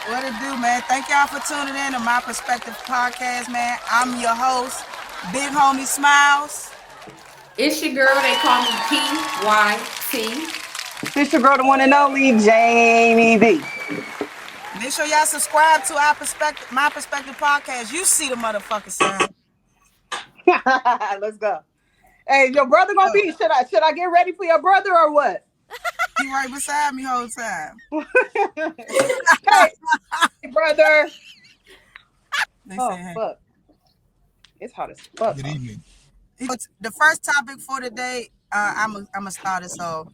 What it do, man? Thank y'all for tuning in to My Perspective podcast, man. I'm your host, Big Homie Smiles. It's your girl. They call me P.Y.T. This your girl, the one and only Jamie B. Make sure y'all subscribe to our perspective, My Perspective podcast. You see the motherfucker sign. Let's go. Hey, your brother gonna be? Should I get ready for your brother or what? He right beside me whole time. Hey, brother. They Oh say, hey. fuck, it's hot as fuck. Good evening. The first topic for today, I'm a start it. So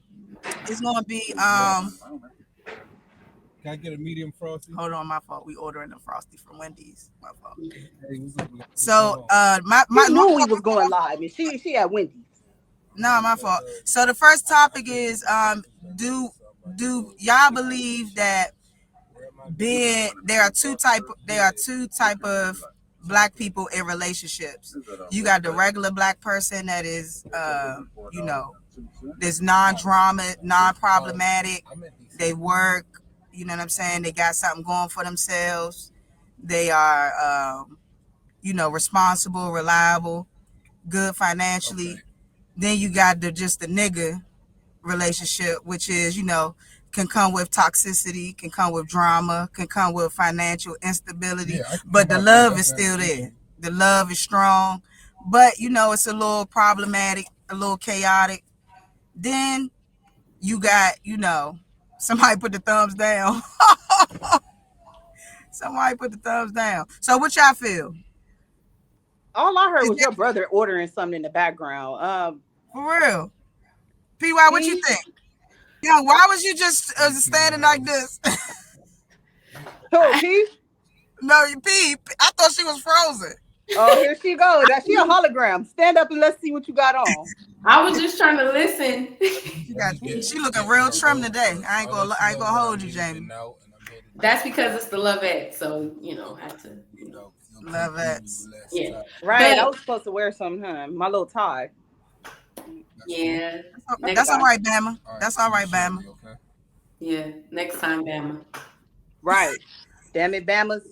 it's gonna be Can I get a medium frosty? hold on, my fault. We ordering the frosty from Wendy's. My fault. Hey, what's up? So I knew we was going live, and she at Wendy's. No, my fault. So the first topic is do y'all believe that there are two type of black people in relationships? You got the regular black person that is there's non-drama, non-problematic. They work, you know what I'm saying? They got something going for themselves. They are responsible, reliable, good financially. Okay. Then you got the nigga relationship, which is, can come with toxicity, can come with drama, can come with financial instability, but the love is still there. The love is strong, but it's a little problematic, a little chaotic. Then you got, somebody put the thumbs down. Somebody put the thumbs down. So what y'all feel? All I heard was your brother ordering something in the background. For real. PY, what you think? Yo, why was you just standing like this? Who, P? No, P. I thought she was frozen. Oh, here she goes. She a hologram. Stand up and let's see what you got on. I was just trying to listen. She looking real trim today. I ain't gonna hold you, Jamie. That's because it's the Lovettes, so have to. Lovettes. Yeah. Right. I was supposed to wear something, huh? My little tie. Yeah. That's all right, Bama. That's all right, Bama. Yeah. Next time, Bama. Right. Damn it, Bamas.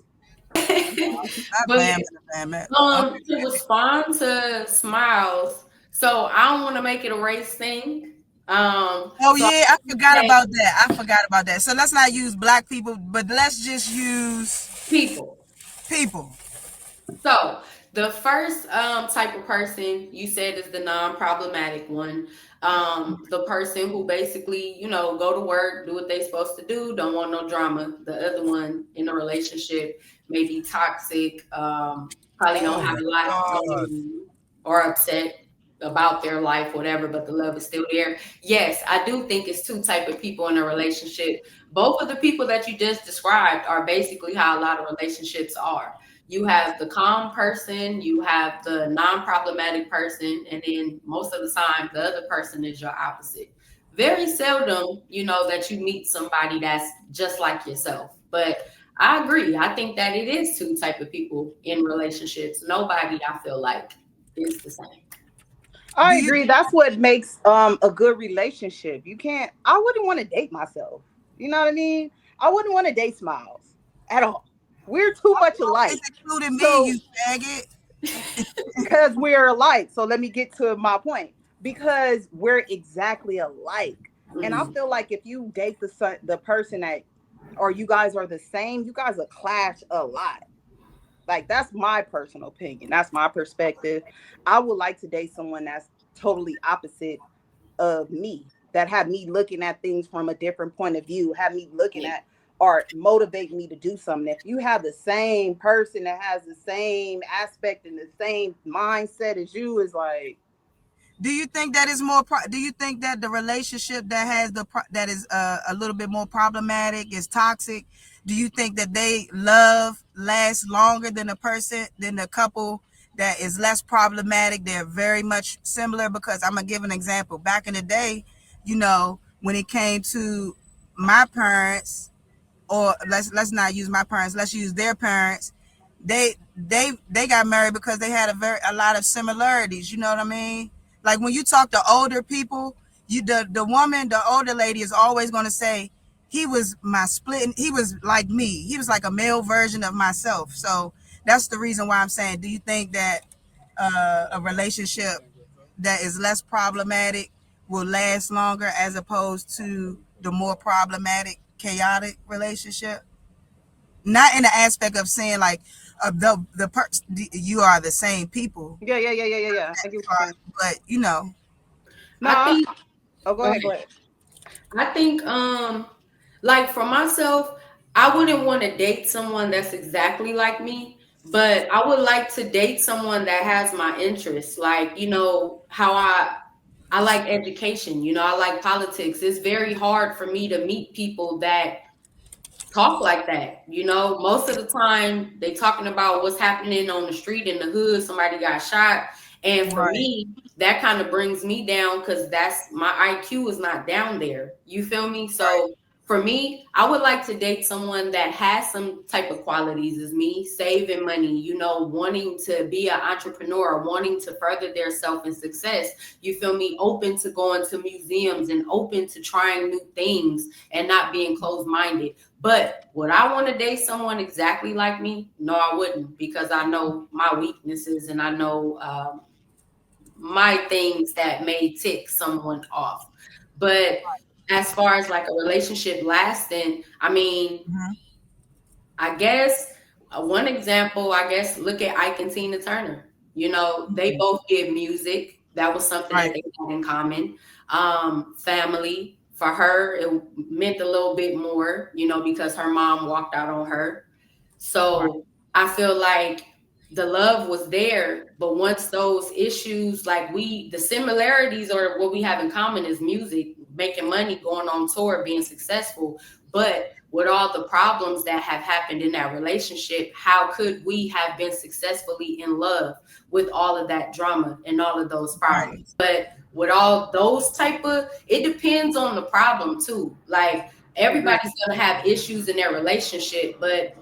To respond to Smiles, so I don't want to make it a race thing. I forgot about that. So let's not use black people, but let's just use people. So the first type of person you said is the non-problematic one. The person who basically, go to work, do what they supposed to do, don't want no drama. The other one in a relationship may be toxic, probably don't have a lot or upset about their life, whatever, but the love is still there. Yes, I do think it's two type of people in a relationship. Both of the people that you just described are basically how a lot of relationships are. You have the calm person, you have the non-problematic person, and then most of the time, the other person is your opposite. Very seldom, that you meet somebody that's just like yourself. But I agree. I think that it is two type of people in relationships. Nobody, I feel like, is the same. I agree. That's what makes a good relationship. I wouldn't want to date myself. You know what I mean? I wouldn't want to date Smiles at all. We're too much alike. Including me, you faggot. Because we're alike. So let me get to my point. Because we're exactly alike. Mm-hmm. And I feel like if you date the person or you guys are the same, you guys will clash a lot. Like, that's my personal opinion. That's my perspective. I would like to date someone that's totally opposite of me, that have me looking at things from a different point of view, have me looking at or motivate me to do something. If you have the same person that has the same aspect and the same mindset as you, is like, do you think that is more? Do you think that the relationship that has that is a little bit more problematic is toxic? Do you think that they love lasts longer than the couple that is less problematic? They're very much similar, because I'm gonna give an example. Back in the day, when it came to my parents, or let's not use my parents, let's use their parents. They got married because they had a lot of similarities. You know what I mean? Like, when you talk to older people, the older lady is always going to say, he was my split. He was like me. He was like a male version of myself. So that's the reason why I'm saying, do you think that a relationship that is less problematic will last longer as opposed to the more problematic, chaotic relationship? Not in the aspect of saying like you are the same people. Yeah. I get what you're saying. But you know. No, I think. oh, go ahead. I think, like for myself, I wouldn't want to date someone that's exactly like me, but I would like to date someone that has my interests. Like, how I like education, I like politics. It's very hard for me to meet people that talk like that. Most of the time they talking about what's happening on the street in the hood, somebody got shot. And for me, that kind of brings me down because that's my IQ is not down there. You feel me? So for me, I would like to date someone that has some type of qualities as me, saving money, wanting to be an entrepreneur, wanting to further their self and success. You feel me? Open to going to museums and open to trying new things and not being closed-minded. But would I want to date someone exactly like me? No, I wouldn't, because I know my weaknesses and I know my things that may tick someone off. But as far as like a relationship lasting, I mean, I guess one example, look at Ike and Tina Turner. They both did music. That was something that they had in common. Family. For her, it meant a little bit more, because her mom walked out on her. So I feel like the love was there, but once those issues, like the similarities or what we have in common is music, making money, going on tour, being successful. But with all the problems that have happened in that relationship, how could we have been successfully in love with all of that drama and all of those problems? But with all those it depends on the problem too. Like everybody's gonna have issues in their relationship, but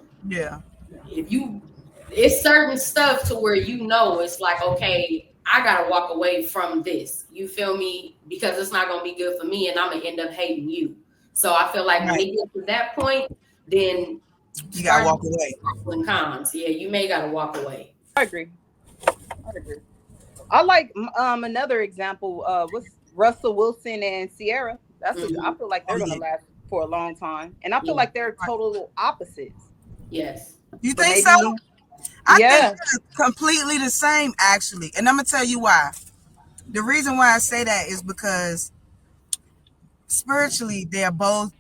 it's certain stuff to where it's like, okay, I gotta walk away from this. You feel me? Because it's not gonna be good for me, and I'm gonna end up hating you. So I feel like when it gets to that point, then you gotta walk away. And cons, yeah, you may gotta walk away. I agree. I like another example was Russell Wilson and Sierra. I feel like they're gonna last for a long time, and I feel like they're total opposites. Yes. You think so? I think they're completely the same, actually, and I'm gonna tell you why. The reason why I say that is because spiritually, they're both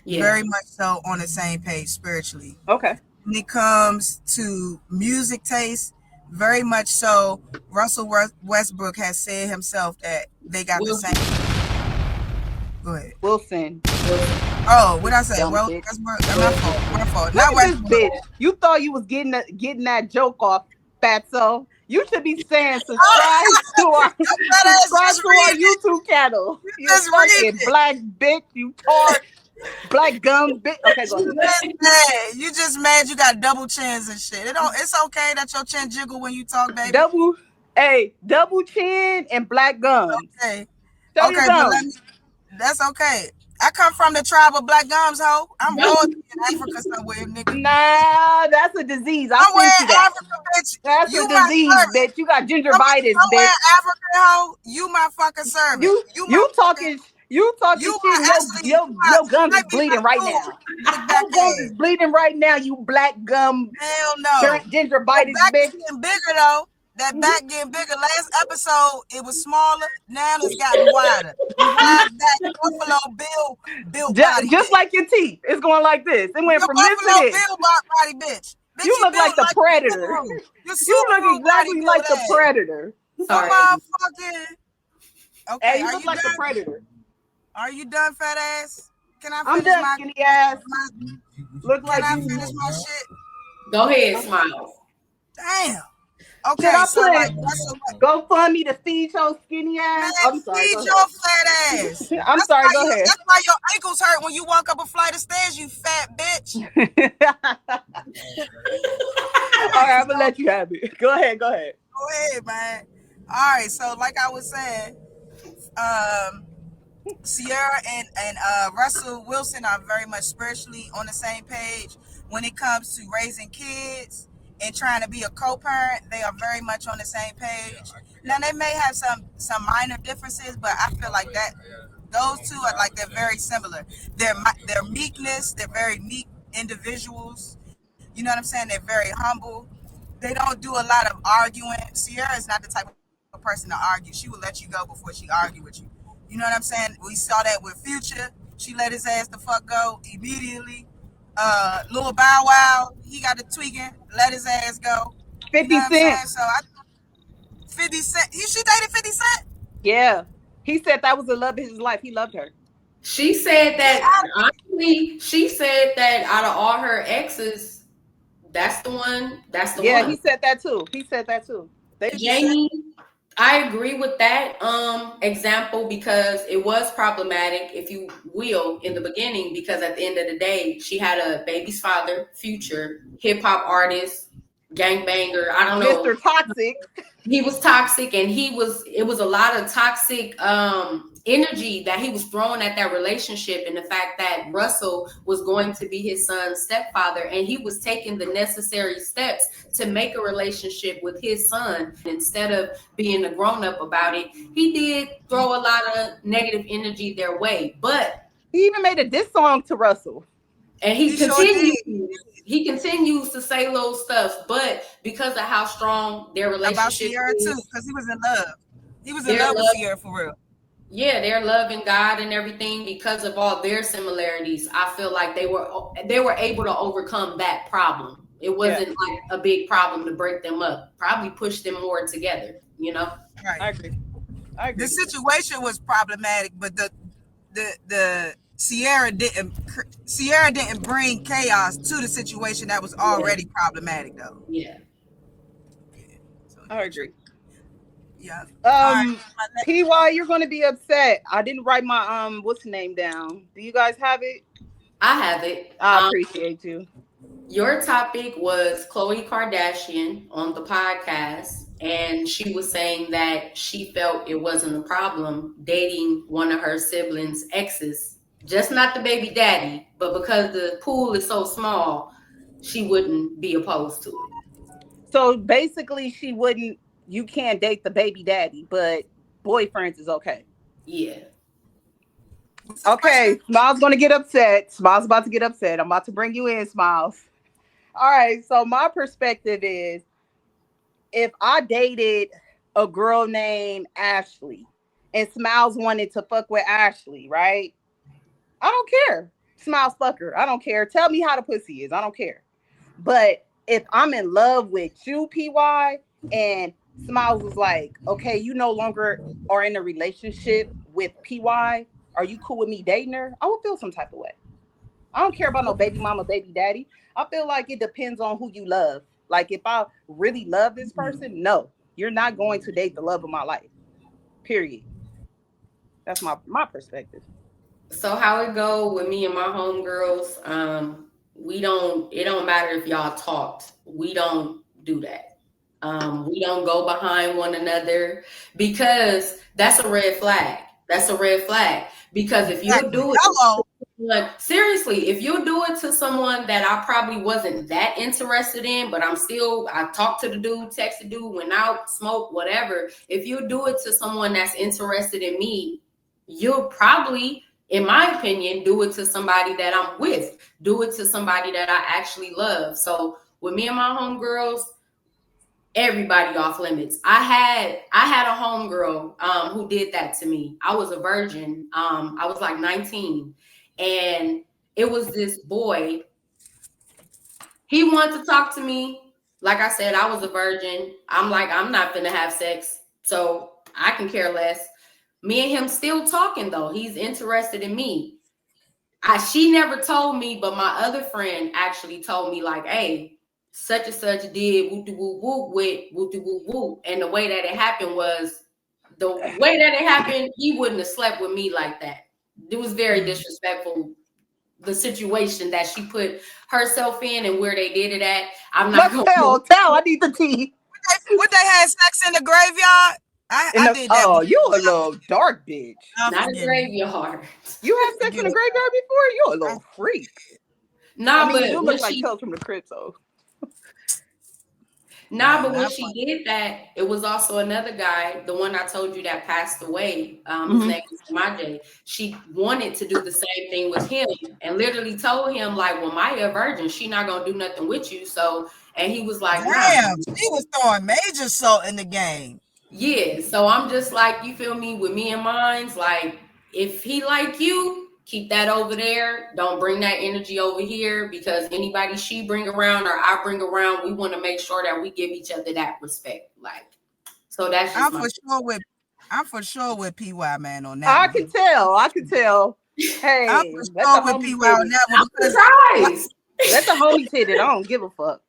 very much so on the same page spiritually. Okay. When it comes to music taste, very much so. Russell Westbrook has said himself that they got the same. Go ahead. Wilson. Oh, what I say? Well, Westbrook. My fault. Not Westbrook. Bitch. You thought you was getting that joke off, Fatso. You should be saying subscribe to our YouTube channel. You fucking black bitch. You tart. Black gum bitch. Okay, go ahead. You just mad you got double chins and shit. It's okay that your chin jiggle when you talk, baby. Double chin and black gums. Okay. But that's okay. I come from the tribe of black gums, ho. I'm royalty in Africa somewhere, nigga. Nah, that's a disease. Somewhere in Africa, bitch. That's a disease, bitch. You got gingivitis, bitch. Somewhere in Africa, ho. You my fucking servant. You talking shit. Your gums is bleeding right now. Your gums is bleeding right now. You black gum. Hell no. Gingivitis, bitch. Getting bigger though. That back getting bigger. Last episode, it was smaller. Now it's gotten wider. Wide back, Buffalo Bill body. Just like your teeth. It's going like this. It went from this to this. Bill body, bitch. You look like the Predator. You look exactly like the Predator. Sorry. Okay, hey, you look like the Predator. Are you done, fat ass? Can I finish my skinny ass? Look like I finish my shit? Go ahead, smile. Damn. Okay, so go fund me to feed your skinny ass. Man, I'm sorry. Feed your fat ass. I'm sorry. Go ahead. That's why your ankles hurt when you walk up a flight of stairs, you fat bitch. All right, I'm gonna let you have it. Go ahead, man. All right, so like I was saying, Sierra and Russell Wilson are very much spiritually on the same page when it comes to raising kids and trying to be a co-parent. They are very much on the same page. Now they may have some minor differences, but I feel like that those two are like they're very similar. Their meekness, they're very meek individuals. You know what I'm saying? They're very humble. They don't do a lot of arguing. Sierra is not the type of person to argue. She will let you go before she argue with you. You know what I'm saying? We saw that with Future. She let his ass the fuck go immediately. Lil Bow Wow, he got the tweaking, let his ass go. You know 50 what I'm saying? Cent. So 50 Cent, she dated 50 Cent? Yeah. He said that was the love of his life. He loved her. She said Get that out. honestly, she said that out of all her exes, that's the one. That's the Yeah, one. he said that too. He said that too. 50 Cent. Jamie, I agree with that example because it was problematic, if you will, in the beginning, because at the end of the day, she had a baby's father, Future, hip hop artist, gangbanger. I don't know. Mr. Toxic. He was toxic, and it was a lot of toxic energy that he was throwing at that relationship, and the fact that Russell was going to be his son's stepfather, and he was taking the necessary steps to make a relationship with his son instead of being a grown-up about it. He did throw a lot of negative energy their way, but He even made a diss song to Russell. and He sure did. he continues to say little stuff, but because of how strong their About relationship Sierra too, is, because he was in love. He was in their love with love, Sierra for real. yeah, they're loving God and everything because of all their similarities. I feel like they were able to overcome that problem. It wasn't like a big problem to break them up. Probably push them more together, you know? Right. I agree. The situation was problematic, but the Sierra didn't bring chaos to the situation that was already problematic though. Yeah. I agree. Yeah. All right. PY, you're gonna be upset. I didn't write my what's the name down. Do you guys have it? I have it. I appreciate you. Your topic was Khloe Kardashian on the podcast, and she was saying that she felt it wasn't a problem dating one of her siblings' exes, just not the baby daddy, but because the pool is so small, she wouldn't be opposed to it. So basically, she wouldn't. You can't date the baby daddy, but boyfriends is okay. Yeah. Okay, Smiles gonna get upset. Smiles about to get upset. I'm about to bring you in, Smiles. All right. So my perspective is, if I dated a girl named Ashley, and Smiles wanted to fuck with Ashley, right? I don't care. Smiles, fuck her. I don't care. Tell me how the pussy is. I don't care. But if I'm in love with you, PY, and Smiles was like, okay, you no longer are in a relationship with PY. Are you cool with me dating her? I would feel some type of way. I don't care about no baby mama, baby daddy. I feel like it depends on who you love. Like if I really love this person, no, you're not going to date the love of my life. Period. That's my perspective. So how it go with me and my homegirls, it don't matter if y'all talked. We don't do that. We don't go behind one another because that's a red flag. That's a red flag. Because if you do it, like seriously, if you do it to someone that I probably wasn't that interested in, but I talked to the dude, text the dude, went out, smoked, whatever. If you do it to someone that's interested in me, you'll probably, in my opinion, do it to somebody that I'm with, do it to somebody that I actually love. So with me and my homegirls, everybody off limits. I had a homegirl who did that to me. I was a virgin. I was like 19, and it was this boy. He wanted to talk to me. Like I said, I was a virgin. I'm like, I'm not gonna have sex, so I can care less. Me and him still talking though. He's interested in me. She never told me, but my other friend actually told me, like, hey, such and such did whoop de whoop whoop with whoop de whoop whoop. And the way that it happened was he wouldn't have slept with me like that. It was very disrespectful, the situation that she put herself in and where they did it at. I'm not Let's tell. I need the tea. Would they have sex in the graveyard? I did that before. You a little dark bitch. Not a graveyard. You had sex in a graveyard before? You a little freak. Nah, I mean, but you do look like Tales from the Crypt, so. Nah, but when she did that, it was also another guy, the one I told you that passed away. His name is Majay. She wanted to do the same thing with him and literally told him, like, well, Maya a virgin, she not gonna do nothing with you. So, and he was like, damn, she was throwing major salt in the game. Yeah, so I'm just like, you feel me, with me and mine's like, if he like you, keep that over there. Don't bring that energy over here, because anybody she bring around or I bring around, we want to make sure that we give each other that respect. Like, so that's just I'm for sure with PY, man, on that. I can tell. Hey, I'm for sure with PY on that one, because let the homies hit it. I don't give a fuck.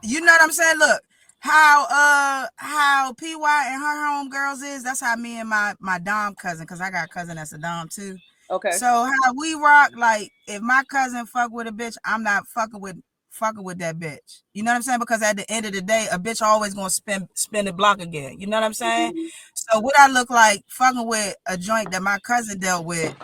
You know what I'm saying? Look, how PY and her homegirls is, that's how me and my Dom cousin, because I got a cousin that's a Dom too. Okay. So how we rock, like, if my cousin fuck with a bitch, I'm not fucking with that bitch. You know what I'm saying? Because at the end of the day, a bitch always gonna spin the block again. You know what I'm saying? So what I look like fucking with a joint that my cousin dealt with,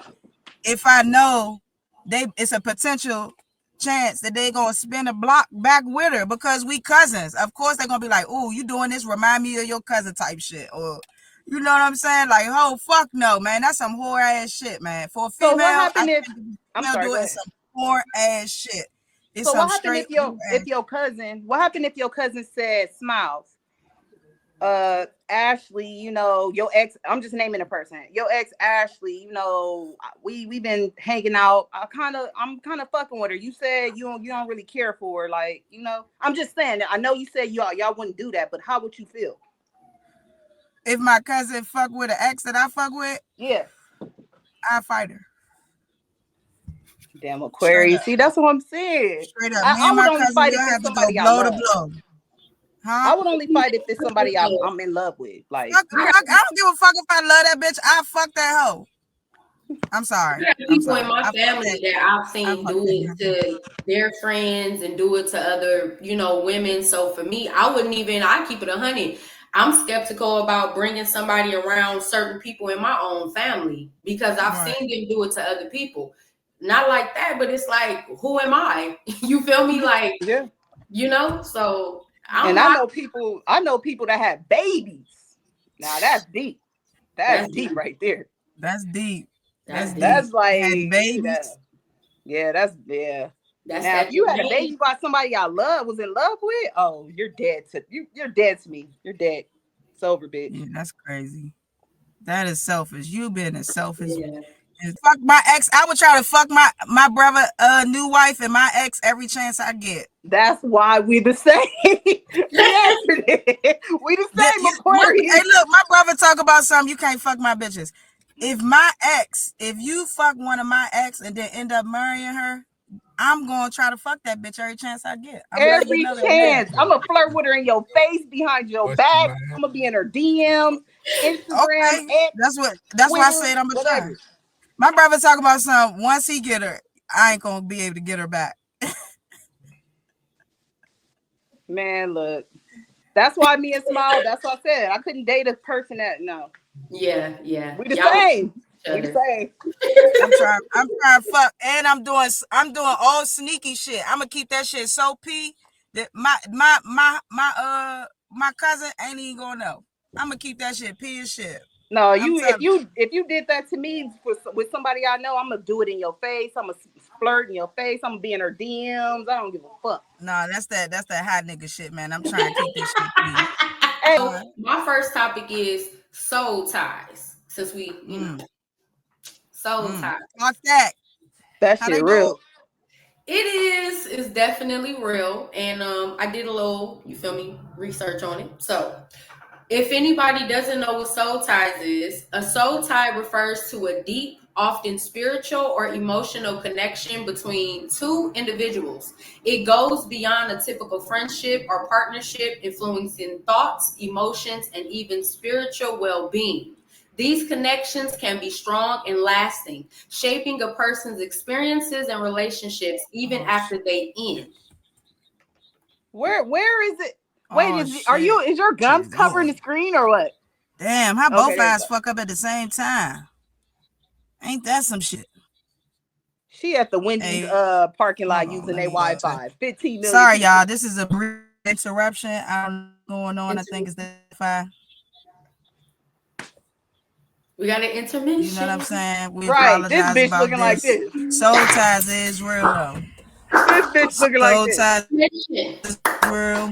if I know it's a potential chance that they gonna spin a block back with her because we cousins. Of course they're gonna be like, "Oh, you doing this? Remind me of your cousin," type shit, or you know what I'm saying? Like, oh fuck no, man, that's some whore ass shit, man. For a female, so what happened if I'm sorry, doing some whore ass shit? It's so what happened if your cousin? What happened if your cousin said, "Smiles, Ashley, you know, your ex," I'm just naming a person, your ex Ashley, you know, we've been hanging out. I'm kind of fucking with her. You said you don't really care for her, like, you know. I'm just saying, I know you said y'all wouldn't do that, but how would you feel if my cousin fuck with an ex that I fuck with? Yeah, I fight her. Damn Aquarius. See, that's what I'm saying. Straight up, me and my cousin will have to go blow to blow. Huh? I would only fight if it's somebody I'm in love with. Like, I don't give a fuck if I love that bitch. I fuck that hoe. I'm sorry. People in my family that I've seen do it to their friends and do it to other, you know, women. So for me, I keep it 100. I'm skeptical about bringing somebody around certain people in my own family because I've seen them do it to other people. Not like that, but it's like, who am I? You feel me? Like, yeah, you know. So I know people that have babies. Now that's deep. That's deep right there. That's deep. That's like babies. That's now, if you had a baby by somebody I was in love with, oh, you're dead to you're dead to me. You're dead. It's over, bitch. Yeah, that's crazy. That is selfish. You been a selfish. Yeah. Fuck my ex. I would try to fuck my brother new wife and my ex every chance I get. That's why we the same. We the same, Aquarius. Hey, look, my brother talk about something. You can't fuck my bitches. If you fuck one of my ex and then end up marrying her, I'm gonna try to fuck that bitch every chance I get. Every chance. I'm gonna flirt with her in your face, behind your back. I'm gonna be in her DMs, Instagram. Okay. That's why I said I'm gonna try. My brother talk about something. Once he get her, I ain't gonna be able to get her back. Man, look. That's why me and Smile, that's what I said. I couldn't date a person that Yeah. We the same. We the same. I'm trying to fuck, and I'm doing all sneaky shit. I'm gonna keep that shit so P that my cousin ain't even gonna know. I'm gonna keep that shit P as shit. No, if you did that to me with somebody I know, I'm gonna do it in your face. I'm gonna flirt in your face. I'm gonna be in her DMs. I don't give a fuck. No, that's that hot nigga shit, man. I'm trying to keep this shit clean. Hey, my first topic is soul ties. Since we, soul ties. What's that? That shit real. It's definitely real, and I did a little, you feel me, research on it. So, if anybody doesn't know what soul ties is, a soul tie refers to a deep, often spiritual or emotional connection between two individuals. It goes beyond a typical friendship or partnership, influencing thoughts, emotions, and even spiritual well-being. These connections can be strong and lasting, shaping a person's experiences and relationships even after they end. Where is it? Wait, is your gums covering the screen or what? Damn, how Okay, both there you eyes go. fuck up at the same time? Ain't that some shit? She at the Wendy's Hey, parking hold lot on, using let their me go to. Wi-Fi. 15 million Sorry, people. y'all. This is a brief interruption. I don't know what's going on. I think it's the Wi-Fi. We got an You know intermission. what I'm saying? We Right. This apologize bitch about looking like this. this. Soul ties is real though. This bitch looking like Soul this. ties Intermission. is real.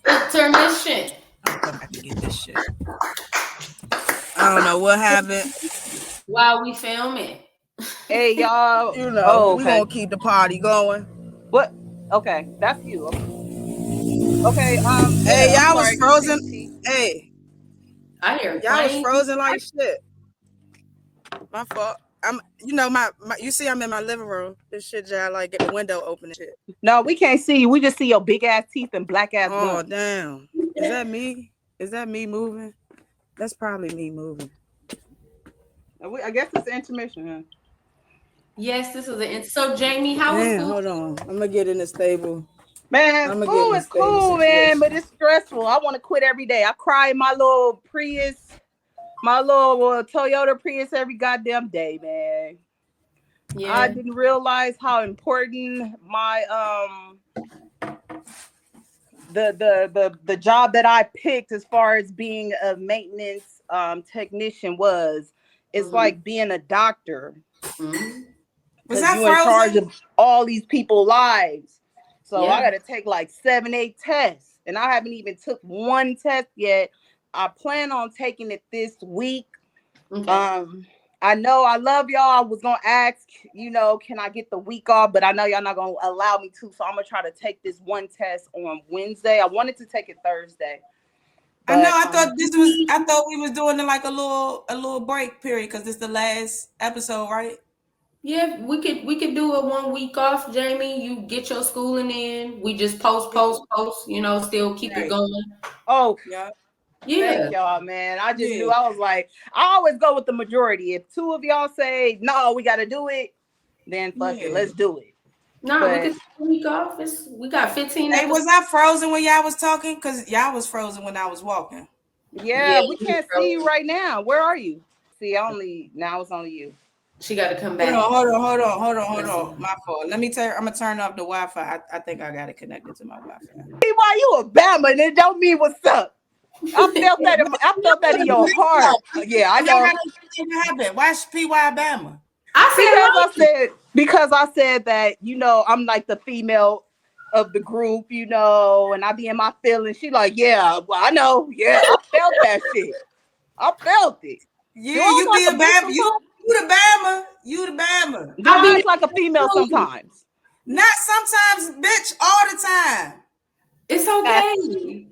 Intermission. I'll come back and get this shit. I don't know what happened. While we filming. Hey, y'all. You know, Oh, we okay. gonna keep the party going. What? Okay, that's you. Okay. Hey, Yeah, I'm y'all was sorry. frozen. Continue, T. Hey, I hear y'all was planes. frozen like shit. My fault. I'm, you know, my you see, I'm in my living room. This shit, y'all like get the window open and shit. No, we can't see you. We just see your big ass teeth and black ass Oh gums. damn, is that me? Is that me moving? That's probably me moving. I guess it's intermission. Huh? Yes, this is an. So Jamie, how was Man, school? hold on. I'm gonna get in a stable. Man, I'm gonna get school in a is stable cool, man, but situation. it's stressful. I want to quit every day. I cry in my little Prius, my little Toyota Prius every goddamn day, man. I Yeah. didn't realize how important my the job that I picked as far as being a maintenance technician was. It's Mm-hmm. like being a doctor Mm-hmm. Was because that you in charge frozen? of all these people's lives. So I Yeah. got to take like 7, 8 tests, and I haven't even took one test yet. I plan on taking it this week. Okay. I know I love y'all. I was gonna ask, can I get the week off? But I know y'all not gonna allow me to, so I'm gonna try to take this one test on Wednesday. I wanted to take it Thursday, I know. but I thought we was doing it like a little break period because this is the last episode, right? Yeah, we could do it 1 week off, Jamie. You get your schooling in. We just post. Still keep it Right. going. oh, Yeah. Yeah. thank y'all, man. I just knew. Yeah. I was like, I always go with the majority. If two of y'all say no, we got to do it, then fuck it, Yeah. let's do it. Nah, we But could take a week off. We got 15 Hey, was episodes. I frozen when y'all was talking? Cause y'all was frozen when I was walking. Yeah, yeah, we can't see you right now. Where are you? See, now it's only you. she got to come Hold back. on. My fault. Let me tell you, I'm gonna turn off the Wi-Fi. I think I got it connected to my Wi-Fi. Why you a Bama and it don't mean what's up. I felt that in your heart. Yeah, I Y'all know. gotta understand what happened. Why is PY Bama? I Because I said that, I'm like the female of the group, and I be in my feelings. She like, yeah, well, I know. Yeah, I felt that shit. I felt it. Do Yeah, I you look be a like a bitch Bama. sometimes? You the Bama. You the Bama. Do I be act like a female sometimes? Not sometimes, bitch, all the time. It's okay.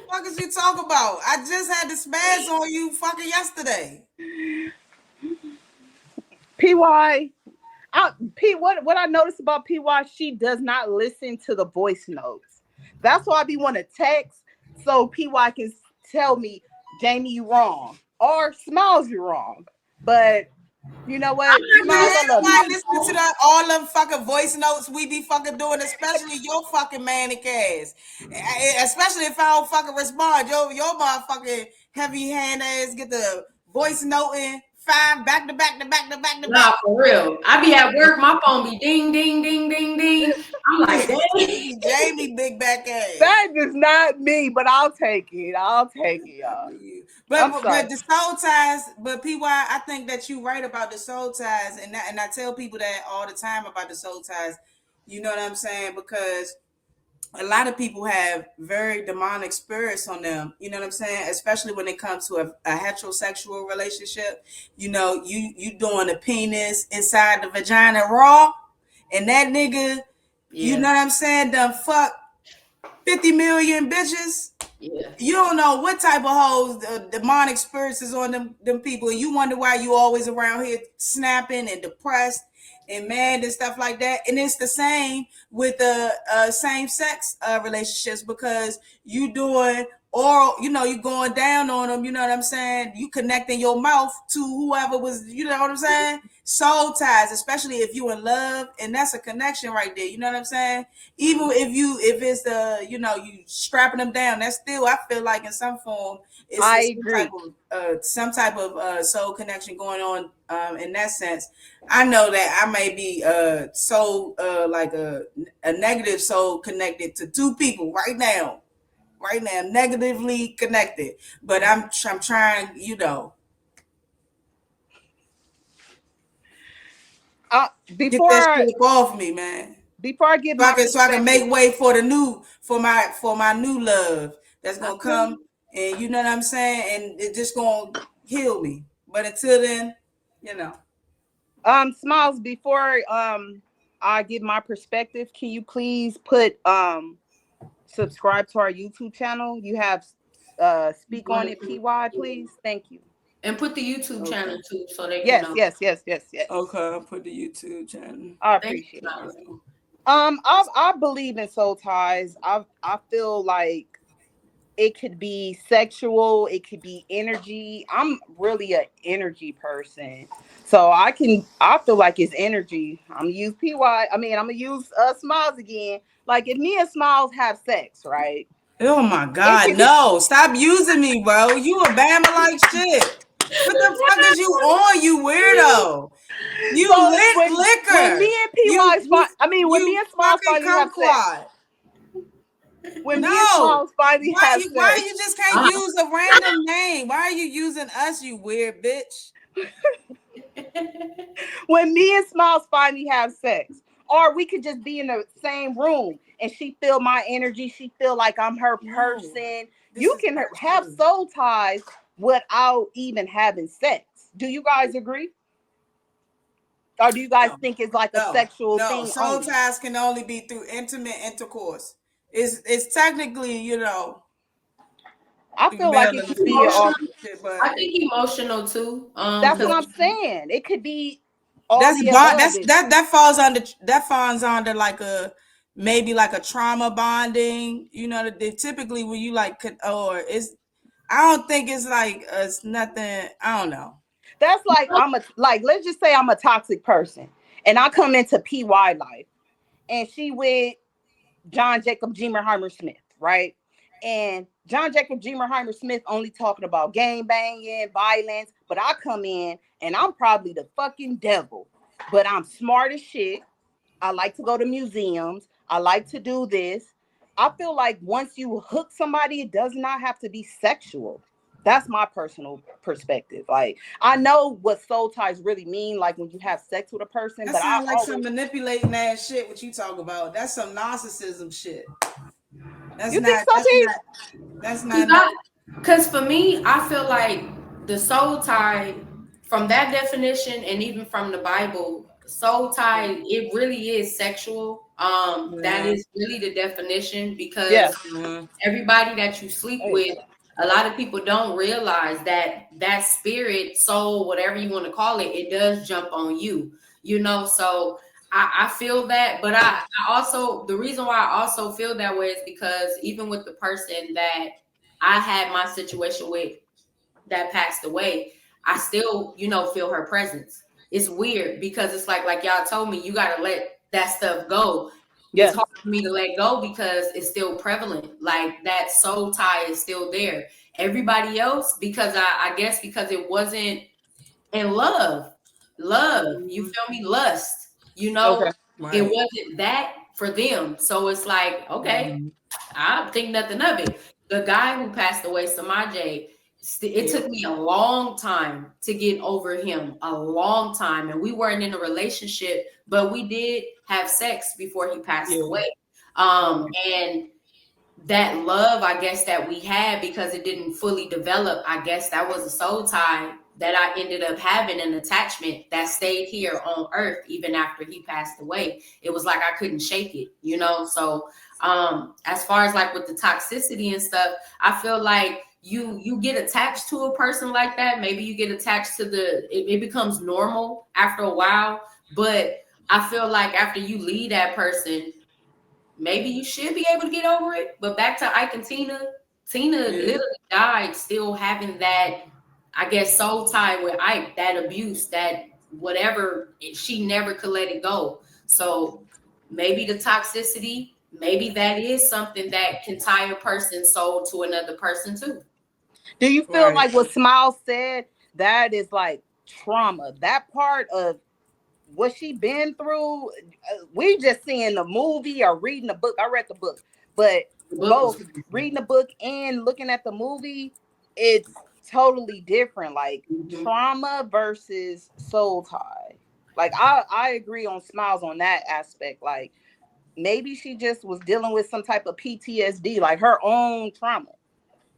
What is you talk about? I just had the spaz on you fucking yesterday. PY, what I noticed about PY, she does not listen to the voice notes. That's why I be want to text so PY can tell me, Jamie, you wrong, or Smiles, you wrong. But you know what, Man, Smiles, I ain't love you. nobody listening to all them fucking voice notes we be fucking doing, especially your fucking manic ass. Especially if I don't fucking respond. Your motherfucking heavy hand ass get the voice note in 5 back to back to back to back to Nah, back. for real. I be at work, my phone be ding, ding, ding, ding, ding. I'm like, dang. Jamie big back ass. That is not me, but I'll take it. I'll take it, y'all. I'm sorry. But the soul ties, but PY, I think that you right about the soul ties, and I tell people that all the time about the soul ties. You know what I'm saying? Because a lot of people have very demonic spirits on them. You know what I'm saying? Especially when it comes to a heterosexual relationship. You doing the penis inside the vagina raw, and that nigga, you know Yeah, what I'm saying? Done fuck 50 million bitches. yeah. You don't know what type of hoes demonic spirits is on them people, and you wonder why you always around here snapping and depressed and mad and stuff like that. And it's the same with the same sex relationships, because you doing oral, you going down on them. You know what I'm saying? You connecting your mouth to whoever was, you know what I'm saying? soul ties, especially if you in love, and that's a connection right there. You know what I'm saying? Even if it's you strapping them down, that's still, I feel like in some form I it's agree. some type of soul connection going on in that sense. I know that I may be so like a negative soul connected to two people right now, negatively connected, but I'm trying, Uh, get that before shit off me, man. before I give So I my can perspective, make way for the new for my new love that's I gonna feel come, and you know what I'm saying, and it's just gonna heal me. But until then, you know. Smiles, before I give my perspective, can you please put subscribe to our YouTube channel? You have speak on it PY, please. Thank you. And put the YouTube Okay. channel too so they can Yes, know. yes, yes, yes, yes. Okay, I'll put the YouTube channel. I Thank appreciate you, it. guys. I believe in soul ties. I feel like it could be sexual, it could be energy. I'm really an energy person. So I feel like it's energy. I'm gonna use PY. I mean, I'm gonna use Smiles again. Like if me and Smiles have sex, right? Oh my It God, could be no! Stop using me, bro. You a Bama like shit. What the fuck is you on, you weirdo? You so lit when me liquor. and PY You when me you and Smiles fucking finally have sex. kumquat. When me and No. Smiles finally have Why sex. you just can't use a random name? Why are you using us, you weird bitch? When me and Smiles finally have sex, or we could just be in the same room and she feel my energy, she feel like I'm her No, person. this You is can not have true. soul ties without even having sex. Do you guys agree? Or do you guys No, think it's like a no, sexual no. thing Soul only? ties can only be through intimate intercourse. It's technically, I through feel like it mailing could be female off. Emotional. shit, I but think emotional too. That's what Because I'm saying. It could be all that's the bond. above. That falls under like a maybe like a trauma bonding. They typically when you like or it's. I don't think it's like it's nothing. I don't know. That's like let's just say I'm a toxic person and I come into PY life and she with John Jacob Jemerheimer Smith, right? And John Jacob Jemerheimer Smith only talking about gang banging, violence, but I come in and I'm probably the fucking devil, but I'm smart as shit. I like to go to museums. I like to do this. I feel like once you hook somebody, it does not have to be sexual. That's my personal perspective. Like I know what soul ties really mean, like when you have sex with a person, That but I sounds like some always manipulating ass shit. What you talk about? That's some narcissism shit. That's you think not. so, That's P? not. That's not. because for me, I feel like the soul tie, from that definition and even from the Bible, soul tie, it really is sexual. That Yeah. is really the definition Yeah. because everybody that you sleep Hey. with, a lot of people don't realize that that spirit, soul, whatever you want to call it, it does jump on you, So I feel that, but I also, the reason why I also feel that way is because even with the person that I had my situation with that passed away, I still, feel her presence. It's weird because it's like y'all told me, you got to let that stuff go. It's Yeah. hard for me to let go because it's still prevalent. Like that soul tie is still there. Everybody else, because I guess because it wasn't in love, you feel me? Lust, Okay. it Right. wasn't that for them. So it's like, okay, Mm-hmm. I don't think nothing of it. The guy who passed away, Samaje, it Yeah. took me a long time to get over him, a long time. And we weren't in a relationship, but we did have sex before he passed Yeah. away. Right. And that love, I guess, that we had because it didn't fully develop, I guess that was a soul tie that I ended up having, an attachment that stayed here on earth even after he passed away. It was like I couldn't shake it. So as far as like with the toxicity and stuff, I feel like you get attached to a person like that. Maybe you get attached to it becomes normal after a while, but I feel like after you leave that person, maybe you should be able to get over it. But back to Ike and Tina Yeah. literally died still having that, I guess, soul tie with Ike, that abuse, that whatever, she never could let it go. So maybe the toxicity, maybe that is something that can tie a person's soul to another person too. Do you feel Right. like what Smile said, that is like trauma? That part of what she been through, we just seeing the movie or reading the book. I read the book, but The book was both reading the book and looking at the movie, it's totally different. Like trauma versus soul tie. Like I agree on Smiles on that aspect. Like maybe she just was dealing with some type of PTSD, like her own trauma.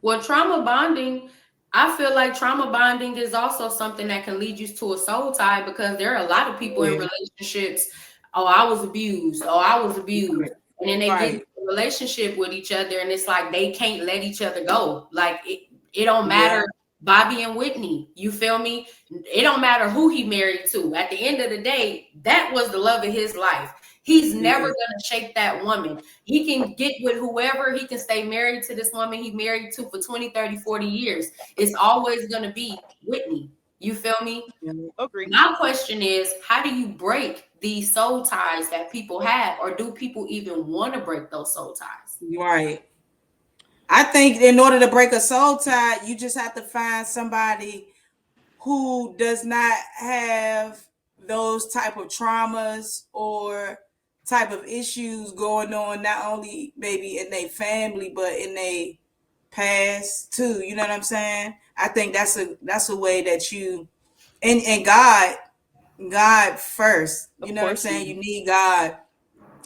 Well, trauma bonding, I feel like trauma bonding is also something that can lead you to a soul tie, because there are a lot of people in relationships. Oh, I was abused. Oh, I was abused. And then they get Right. into a relationship with each other, and it's like they can't let each other go. Like it don't Yeah. matter. Bobby and Whitney, you feel me? It don't matter who he married to. At the end of the day, that was the love of his life. He's never gonna shake that woman. He can get with whoever, he can stay married to this woman he married to for 20, 30, 40 years. It's always going to be Whitney. You feel me? Agree. My question is, how do you break these soul ties that people have, or do people even want to break those soul ties? Right. I think in order to break a soul tie, you just have to find somebody who does not have those type of traumas or type of issues going on, not only maybe in their family but in their past too. You know what I'm saying? I think that's a way that you and God first. You know what I'm saying? You need God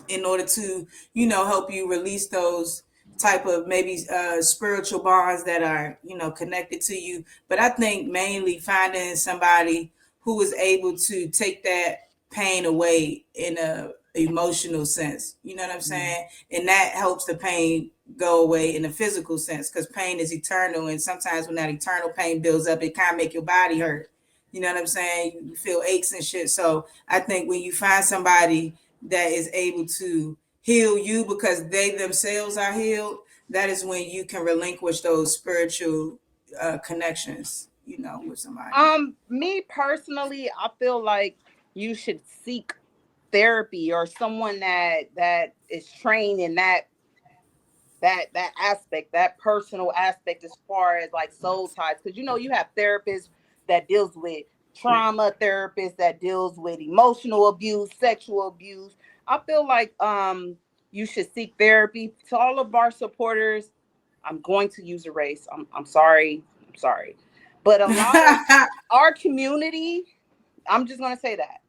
in order to, help you release those type of maybe spiritual bonds that are, connected to you. But I think mainly finding somebody who is able to take that pain away in a emotional sense. You know what I'm saying? And that helps the pain go away in a physical sense, because pain is eternal, and sometimes when that eternal pain builds up, it kind of make your body hurt. You know what I'm saying? You feel aches and shit. So I think when you find somebody that is able to heal you because they themselves are healed, that is when you can relinquish those spiritual connections, with somebody. Me personally, I feel like you should seek therapy or someone that is trained in that aspect, that personal aspect, as far as like soul ties. Because you have therapists that deals with trauma, therapists that deals with emotional abuse, sexual abuse. I feel like you should seek therapy. To all of our supporters, I'm going to use a race. I'm sorry. I'm sorry. But a lot of our community, I'm just gonna say that.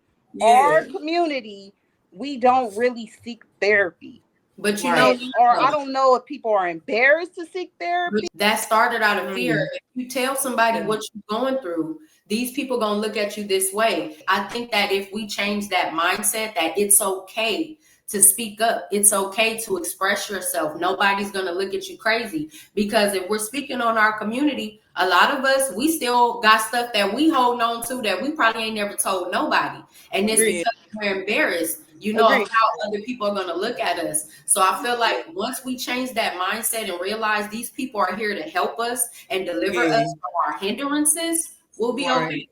Our community, we don't really seek therapy. But Or I don't know if people are embarrassed to seek therapy. that started out of fear. If you tell somebody what you're going through, these people gonna look at you this way. I think that if we change that mindset, that it's okay to speak up, it's okay to express yourself. Nobody's gonna look at you crazy, because if we're speaking on our community, a lot of us, we still got stuff that we hold on to that we probably ain't never told nobody, and it's because we're embarrassed. How other people are going to look at us. So I feel like once we change that mindset and realize these people are here to help us and deliver us from our hindrances, we'll be okay.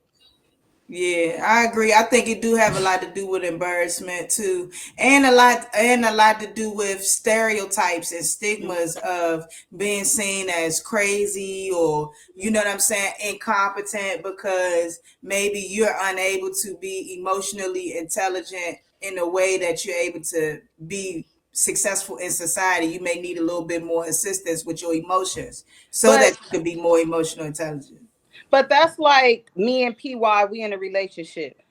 Yeah, I agree. I think it do have a lot to do with embarrassment too, and a lot to do with stereotypes and stigmas of being seen as crazy, or you know what I'm saying, incompetent, because maybe you're unable to be emotionally intelligent in a way that you're able to be successful in society. You may need a little bit more assistance with your emotions so that you can be more emotional intelligent. But that's like me and PY, we in a relationship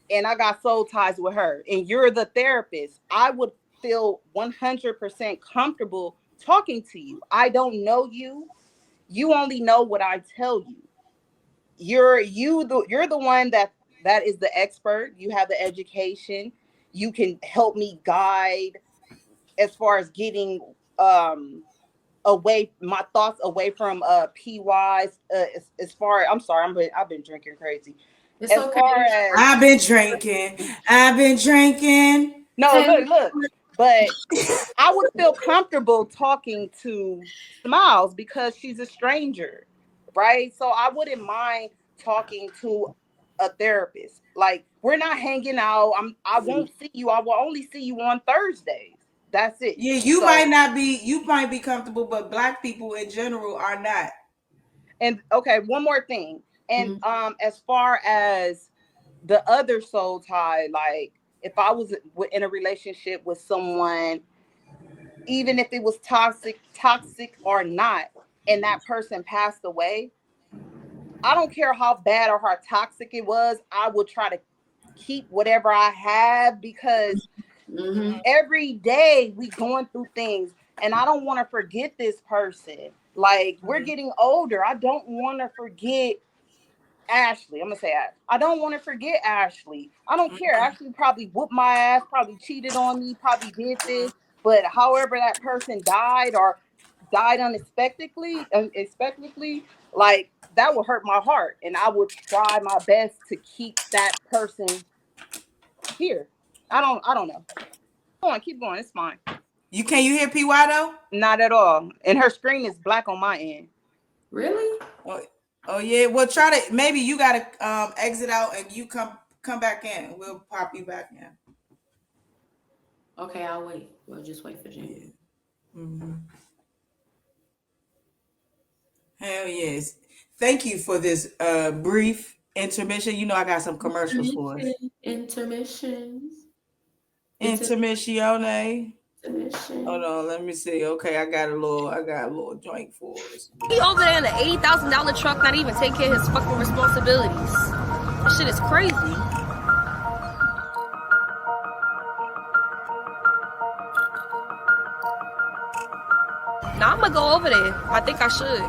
and I got soul ties with her and you're the therapist. I would feel 100% comfortable talking to you. I don't know you. You only know what I tell you. You're the one that is the expert. You have the education. You can help me guide as far as getting away my thoughts away from PY's as far. I'm sorry, I've been drinking crazy. It's As okay. far as I've been drinking. no, look, but I would feel comfortable talking to Smiles because she's a stranger, right? So I wouldn't mind talking to a therapist. Like, we're not hanging out. I won't see you. I will only see you on Thursdays. That's it. Yeah, you might be comfortable, but Black people in general are not. And okay, one more thing. And as far as the other soul tie, like if I was in a relationship with someone, even if it was toxic or not, and that person passed away, I don't care how bad or how toxic it was, I will try to keep whatever I have, because every day we going through things, and I don't want to forget this person. Like, we're getting older. I don't want to forget Ashley. I'm gonna say that. I don't want to forget Ashley. I don't care. Ashley probably whooped my ass, probably cheated on me, probably did this. But however that person died or died unexpectedly, like, that would hurt my heart. And I would try my best to keep that person here. I don't know. Go on, keep going. It's fine. You hear PY though? Not at all. And her screen is black on my end. Really? Oh yeah. Well, maybe you gotta exit out and you come back in. We'll pop you back in. Okay, I'll wait. We'll just wait for Jimmy. Hell yes. Thank you for this brief intermission. You know I got some commercials for us. Intermissions. Intermissione. Hold on, let me see. Okay, I got a little joint for us. He over there in an $80,000 truck, not even taking care of his fucking responsibilities. This shit is crazy. Now I'm gonna go over there. I think I should.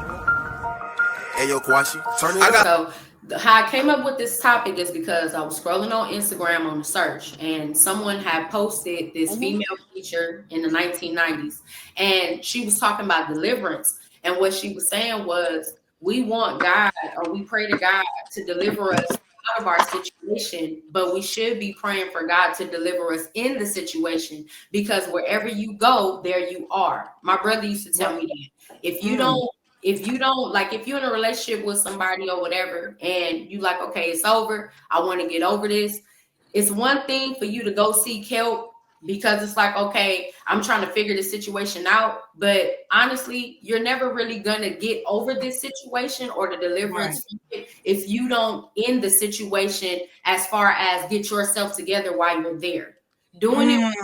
Hey, yo, Kwashi, turn it up. So how I came up with this topic is because I was scrolling on Instagram on the search, and someone had posted this female teacher in the 1990s, and she was talking about deliverance. And what she was saying was, we want God, or we pray to God to deliver us out of our situation, but we should be praying for God to deliver us in the situation, because wherever you go, there you are. My brother used to tell me that if you don't, like, if you're in a relationship with somebody or whatever, and you like, okay, it's over, I want to get over this. It's one thing for you to go seek help, because it's like, okay, I'm trying to figure this situation out. But honestly, you're never really going to get over this situation or the deliverance if you don't end the situation as far as get yourself together while you're there. Doing it,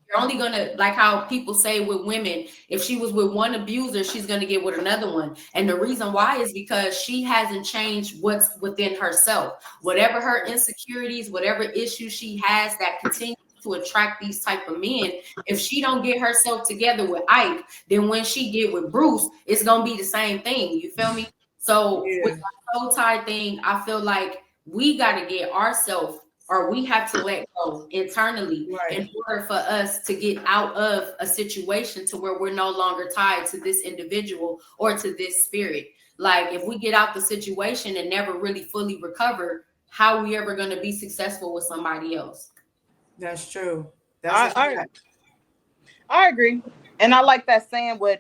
you're only going to, like how people say with women, if she was with one abuser, she's going to get with another one. And the reason why is because she hasn't changed what's within herself. Whatever her insecurities, whatever issues she has that continue to attract these type of men, if she don't get herself together with Ike, then when she get with Bruce, it's gonna be the same thing. You feel me? So with the soul tie thing, I feel like we got to get ourselves, or we have to let go internally in order for us to get out of a situation to where we're no longer tied to this individual or to this spirit. Like, if we get out the situation and never really fully recover, how are we ever going to be successful with somebody else? That's true. I agree. And I like that saying what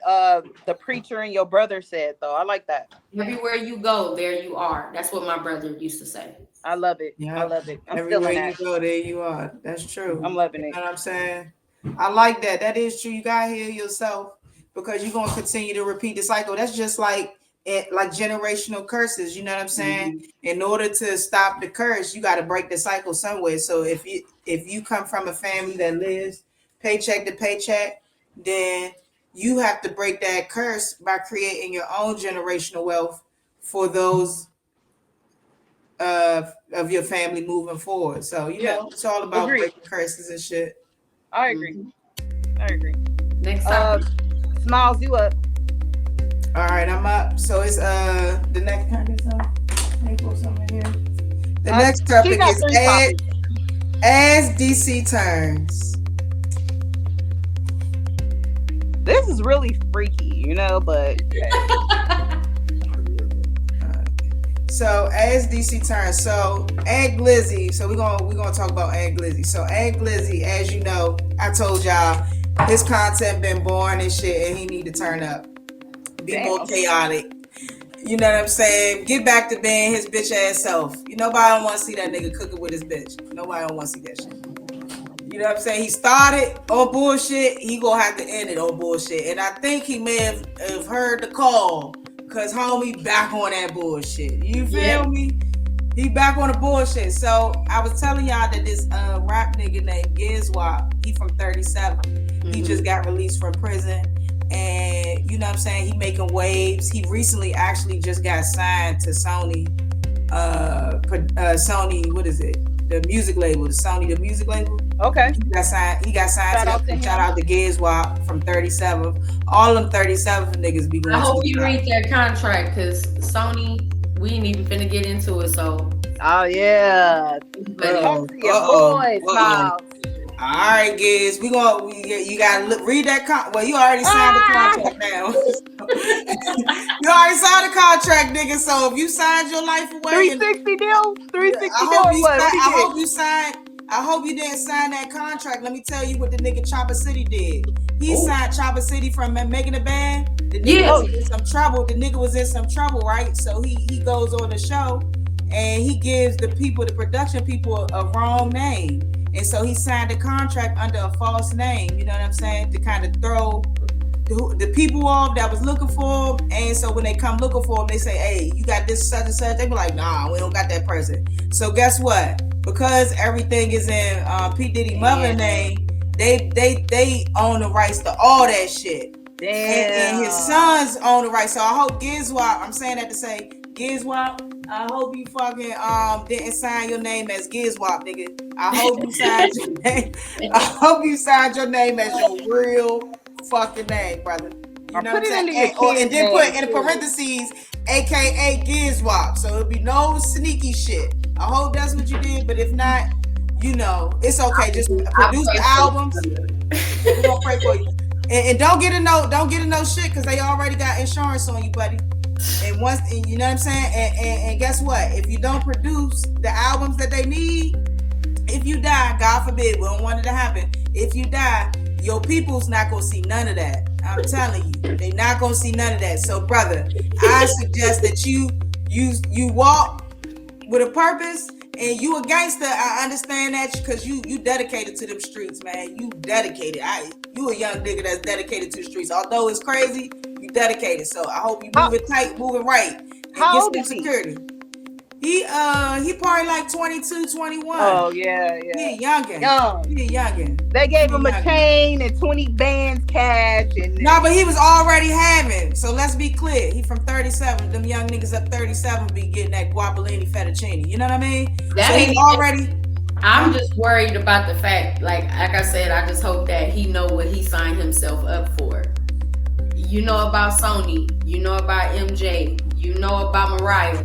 the preacher and your brother said, though. I like that. Everywhere you go, there you are. That's what my brother used to say. I love it. Yeah. I love it. I'm everywhere you go, there you are. That's true. I'm loving it. You know what I'm saying? I like that. That is true. You gotta heal yourself, because you're gonna continue to repeat the cycle. That's just like generational curses. You know what I'm saying? In order to stop the curse, you got to break the cycle somewhere. So if you come from a family that lives paycheck to paycheck, then you have to break that curse by creating your own generational wealth for those of your family moving forward. So you know, it's all about breaking curses and shit. I agree. I agree. Next topic. Smiles, you up? All right, I'm up. So it's the next. Can I get some? Let me put something in here. The next topic is as DC turns. This is really freaky, you know, but. So as DC turns, so Ag Glizzy. So we're gonna talk about Ag Glizzy. So Ag Glizzy, as you know, I told y'all his content been boring and shit, and he need to turn up. Be more chaotic. You know what I'm saying? Get back to being his bitch ass self. Nobody don't want to see that nigga cooking with his bitch. Nobody don't want to see that shit. You know what I'm saying? He started on bullshit. He gonna have to end it on bullshit. And I think he may have heard the call, cause homie back on that bullshit. You feel me? He back on the bullshit. So I was telling y'all that this rap nigga named Gizwap, he from 37. He just got released from prison. And you know what I'm saying? He making waves. He recently actually just got signed to Sony. Sony, what is it? The music label, the music label. Okay. He got signed. Shout out to Gizwap from 37. All them 37 niggas be going. I hope you read that contract, cause Sony, we ain't even finna get into it. So. Oh yeah. All right, Giz, you gotta read that well, you already signed the contract now. You already signed the contract, nigga. So if you signed your life away, 360 deal, 360 I hope you didn't sign that contract. Let me tell you what the nigga Chopper City did. He signed Chopper City from making a band. The nigga was in some trouble. The nigga was in some trouble, right? So he goes on the show and he gives the production people a wrong name. And so he signed a contract under a false name, you know what I'm saying? To kind of throw the people off that was looking for him. And so when they come looking for him, they say, hey, you got this such and such. They be like, nah, we don't got that person. So guess what? Because everything is in P. Diddy mother name, they own the rights to all that shit. Damn. And his sons own the rights. So I hope Gizwap, I'm saying that to say, Gizwap, I hope you fucking didn't sign your name as Gizwap, nigga. I hope you signed your name. I hope you signed your name as your real fucking name, brother. You know what I'm saying? And then put in parentheses, aka Gizwap. So it'll be no sneaky shit. I hope that's what you did, but if not, it's okay. Just produce the albums. We're gonna pray for you. And don't get a no shit, because they already got insurance on you, buddy. And you know what I'm saying? And guess what? If you don't produce the albums that they need, if you die, God forbid, we don't want it to happen. If you die, your people's not gonna see none of that. I'm telling you, they're not gonna see none of that. So, brother, I suggest that you walk with a purpose. And you a gangster, I understand that, because you dedicated to them streets, man. You dedicated. You a young nigga that's dedicated to the streets. Although it's crazy, you dedicated. So I hope you moving tight, moving right, and how get some security. He probably like 22, 21. Oh yeah. He a youngin. They gave him a chain and 20 bands cash and no, but he was already having. So let's be clear. He from 37. Them young niggas up 37 be getting that guapolini fettuccine. You know what I mean? I'm just worried about the fact, like I said, I just hope that he know what he signed himself up for. You know about Sony. You know about MJ. You know about Mariah.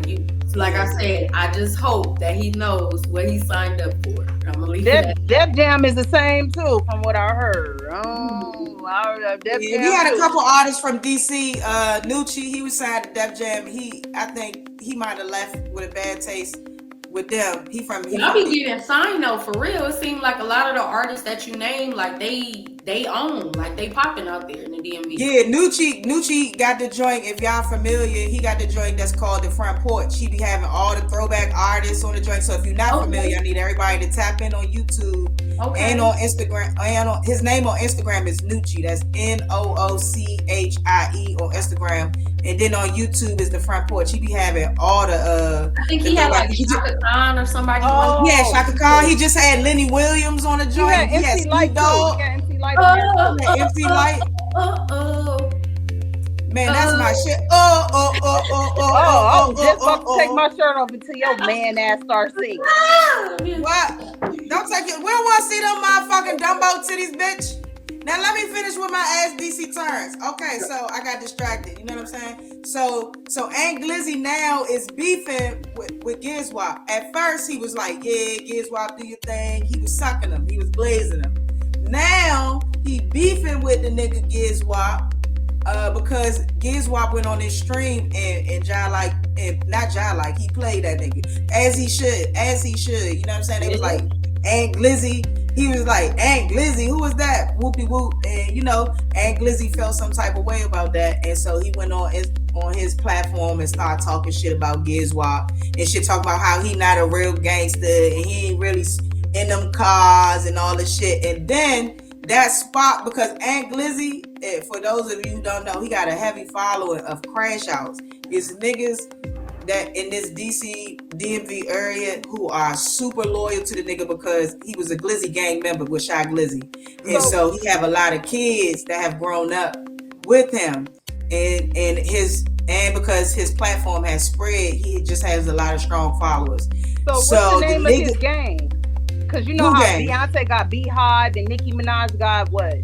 Like I said, I just hope that he knows what he signed up for. I'm gonna leave Def Jam is the same too, from what I heard. We had a couple artists from DC. Nucci, he was signed to Def Jam. I think he might have left with a bad taste with them. Y'all be getting signed though, for real. It seems like a lot of the artists that you name, like they own, like they popping out there in the DMV. Yeah, Nucci got the joint. If y'all familiar, he got the joint that's called The Front Porch. He be having all the throwback artists on the joint. So if you're not familiar, I need everybody to tap in on YouTube and on Instagram. And his name on Instagram is Nucci. That's NOOCHIE on Instagram. And then on YouTube is The Front Porch. He be having all the I think he had like Shaka Khan or somebody. Yeah, Shaka Khan. He just had Lenny Williams on the joint. He had Snoop Dogg. MC Light. Man, that's my shit. I'm just about to take my shirt off until your man ass starts singing. What? Don't take it. We don't want to see them motherfucking Dumbo titties, bitch. Now let me finish with my ass DC turns. Okay, so I got distracted. You know what I'm saying? So Aunt Glizzy now is beefing with Gizwap. At first he was like, yeah, Gizwap, do your thing. He was sucking him. He was blazing him. Now he beefing with the nigga Gizwap because Gizwap went on his stream and he played that nigga as he should. You know what I'm saying? They was like, Aunt Glizzy. He was like, Aunt Glizzy, who was that? Whoopie whoop. And Aunt Glizzy felt some type of way about that. And so he went on on his platform and start talking shit about Gizwap and shit, talk about how he not a real gangster and he ain't really in them cars and all this shit. And then that spot, because Aunt Glizzy, for those of you who don't know, he got a heavy following of crash outs. It's niggas that in this DC DMV area who are super loyal to the nigga because he was a Glizzy gang member with Shy Glizzy. And so he have a lot of kids that have grown up with him. And because his platform has spread, he just has a lot of strong followers. So what's the name of his gang? Because you know how gang? Beyonce got Beehive and Nicki Minaj got what?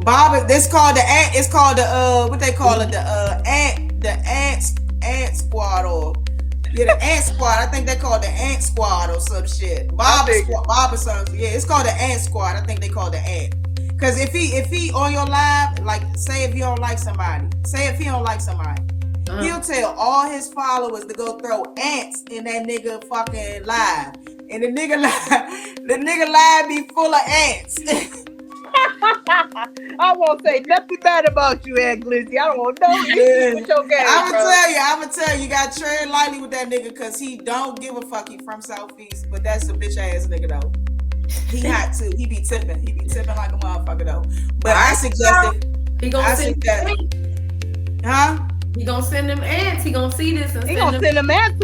Bob, it's called the ant. It's called the what they call it, the ant squad, or the ant squad. I think they call it the ant squad or some shit. Bob or something. Yeah, it's called the ant squad. I think they call it the ant. Because if he on your live, like say if he don't like somebody, he'll tell all his followers to go throw ants in that nigga fucking live. And the nigga live be full of ants. I won't say nothing bad about you, Aunt Glizzy. I don't want no issue with your game. I'ma tell you, got tread lightly with that nigga because he don't give a fuck. He from Southeast, but that's a bitch ass nigga though. He hot too. He be tipping like a motherfucker though. But I suggested he gonna send them. Huh? He gonna send them ants. He gonna see this and send them ants.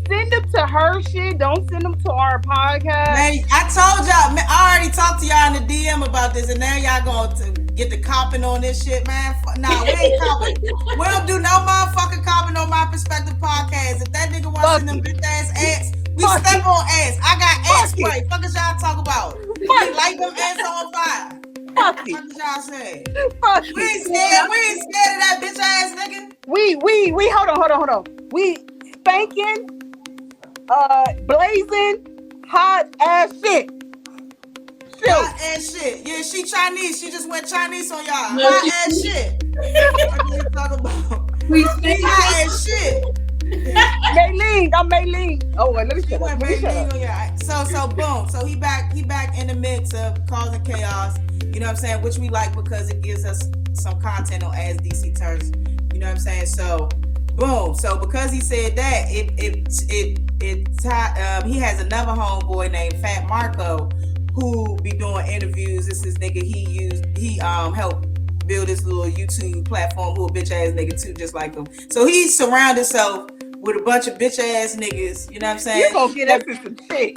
Send them to her shit. Don't send them to our podcast. Man, I told y'all. Man, I already talked to y'all in the DM about this, and now y'all going to get the copping on this shit, man. Nah, we ain't copping. We don't do no motherfucking copping on My Perspective podcast. If that nigga wants to send them bitch ass ants, we step on ants. I got ant spray. Fuck is y'all talk about? We light them ants on fire. Fuck it. What y'all say? Fuck we ain't scared. We ain't scared of that bitch ass nigga. We hold on. We spanking, blazing, hot ass shit. Hot ass shit. Yeah, she Chinese. She just went Chinese on y'all. Hot ass shit. What you talking about? We hot ass shit. Maylene, I'm Maylene. Oh, wait, let me shut up. So boom. So he back in the mix of causing chaos. You know what I'm saying? Which we like because it gives us some content on As DC Turns. You know what I'm saying? So boom. So because he said that, he has another homeboy named Fat Marco who be doing interviews. This is nigga he helped build this little YouTube platform, who a bitch ass nigga too, just like him. So he surrounded himself with a bunch of bitch ass niggas. You know what I'm saying? You gonna get up to some shit.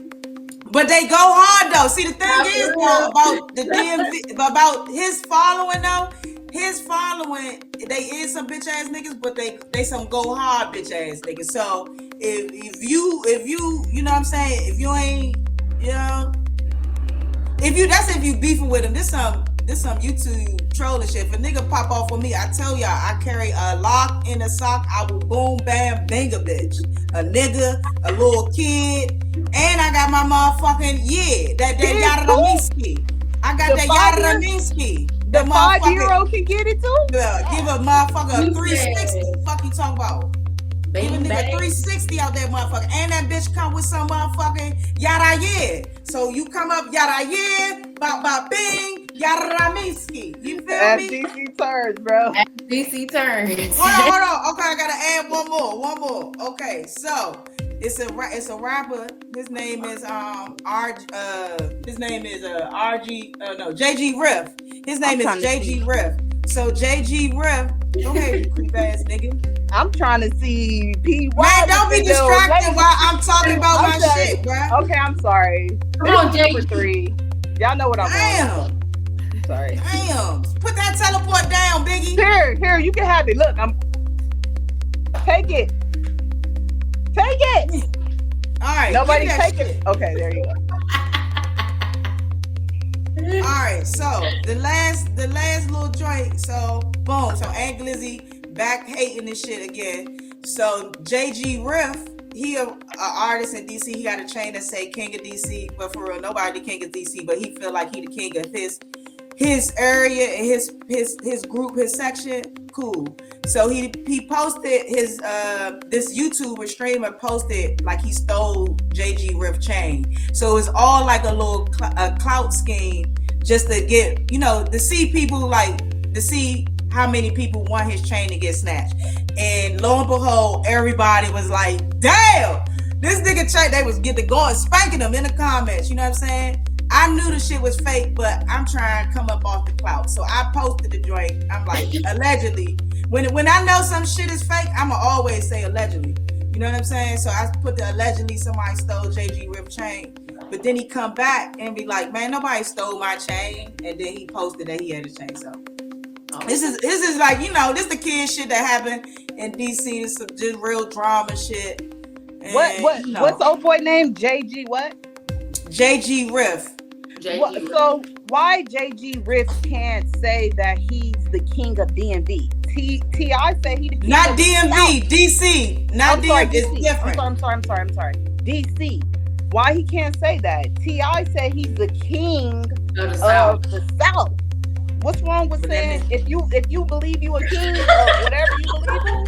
But they go hard though. See, the thing is though, about the DMV, about his following though. His following, they is some bitch ass niggas, but they some go hard bitch ass niggas. So if you know what I'm saying, if you ain't, you know, if you beefing with him, this some YouTube trolling shit. If a nigga pop off with me, I tell y'all, I carry a lock in a sock. I will boom, bam, bang a bitch. A nigga, a little kid, and I got my motherfucking, that Yaraminsky. I got that Yaraminsky. The 5-year-old can get it too? Yeah, give a motherfucker a 360. Fuck you talking about? Give a nigga 360 out there, motherfucker. And that bitch come with some motherfucking yada yeah. So you come up yada yeah, bop bing, yada Raminsky. You feel me? DC Turns, bro. DC Turns. Hold on. Okay, I gotta add one more. Okay, so it's a rapper. His name is JG Riff. His name is JG Riff. So JG Riff, go ahead, you creep ass nigga. I'm trying to see P. Man, don't be distracted while I'm talking about my shit, bro. Okay, I'm sorry. Come on, number 3. Y'all know what I'm on. I'm sorry. Damn. Put that teleport down, Biggie. Here, you can have it. Look, take it. All right. Nobody take it. Okay, there you go. All right, so the last little joint. So boom. So Aunt Glizzy back hating this shit again. So JG Riff, he a artist in DC. He got a chain that say King of DC, but for real, nobody the King of DC. But he feel like he the king of his area and his group, his section. Cool. So he posted his this YouTuber streamer posted like he stole JG Riff chain. So it's all like a little clout scheme just to get, to see people, like to see how many people want his chain to get snatched. And lo and behold, everybody was like, damn, this nigga chain, they was getting going, spanking him in the comments, you know what I'm saying? I knew the shit was fake, but I'm trying to come up off the clout. So I posted the joint. I'm like, allegedly. When I know some shit is fake, I'ma always say allegedly. You know what I'm saying? So I put the allegedly somebody stole JG Riff chain. But then he come back and be like, man, nobody stole my chain. And then he posted that he had a chain. So this is like, you know, this the kid shit that happened in DC. This is just real drama shit. And, what's the old boy name? JG what? JG Riff. So why JG Riff can't say that he's the king of DMV? T.I. said he the king not of DMV, DC. Not DMV. It's different. I'm sorry. DC. Why he can't say that? T.I. said he's the king of the South. What's wrong with saying if you believe you a king or whatever you believe in?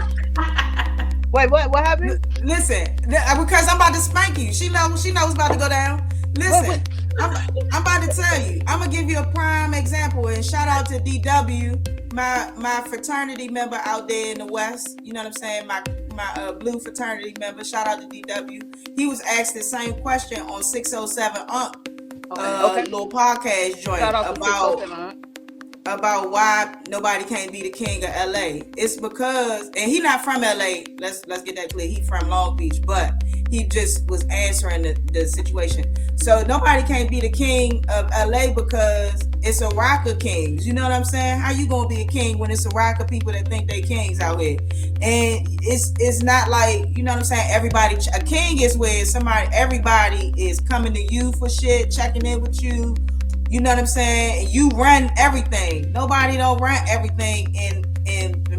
Wait, what happened? Listen, because I'm about to spank you. She knows what's about to go down. Listen, I'm about to tell you. I'm gonna give you a prime example, and shout out to DW, my fraternity member out there in the West. You know what I'm saying? My blue fraternity member. Shout out to DW. He was asked the same question on 607 little podcast joint about why nobody can't be the king of LA. It's because, and he not from LA. Let's get that clear. He from Long Beach, but he just was answering the situation. So nobody can't be the king of LA because it's a rock of kings. You know what I'm saying? How you gonna be a king when it's a rock of people that think they kings out here? And it's not like, you know what I'm saying, everybody, a king is where everybody is coming to you for shit, checking in with you. You know what I'm saying? You run everything. Nobody don't run everything in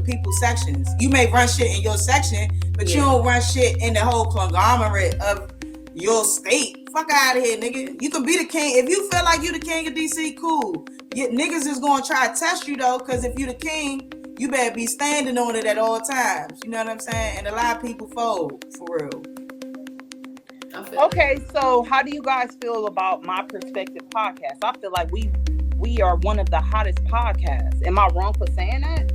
people's sections. You may run shit in your section, but you don't run shit in the whole conglomerate of your state. Fuck out of here, nigga. You can be the king. If you feel like you the king of DC, cool. Niggas is gonna try to test you though, because if you the king, you better be standing on it at all times. You know what I'm saying? And a lot of people fold, for real. Okay, so how do you guys feel about My Perspective podcast? I feel like we are one of the hottest podcasts. Am I wrong for saying that?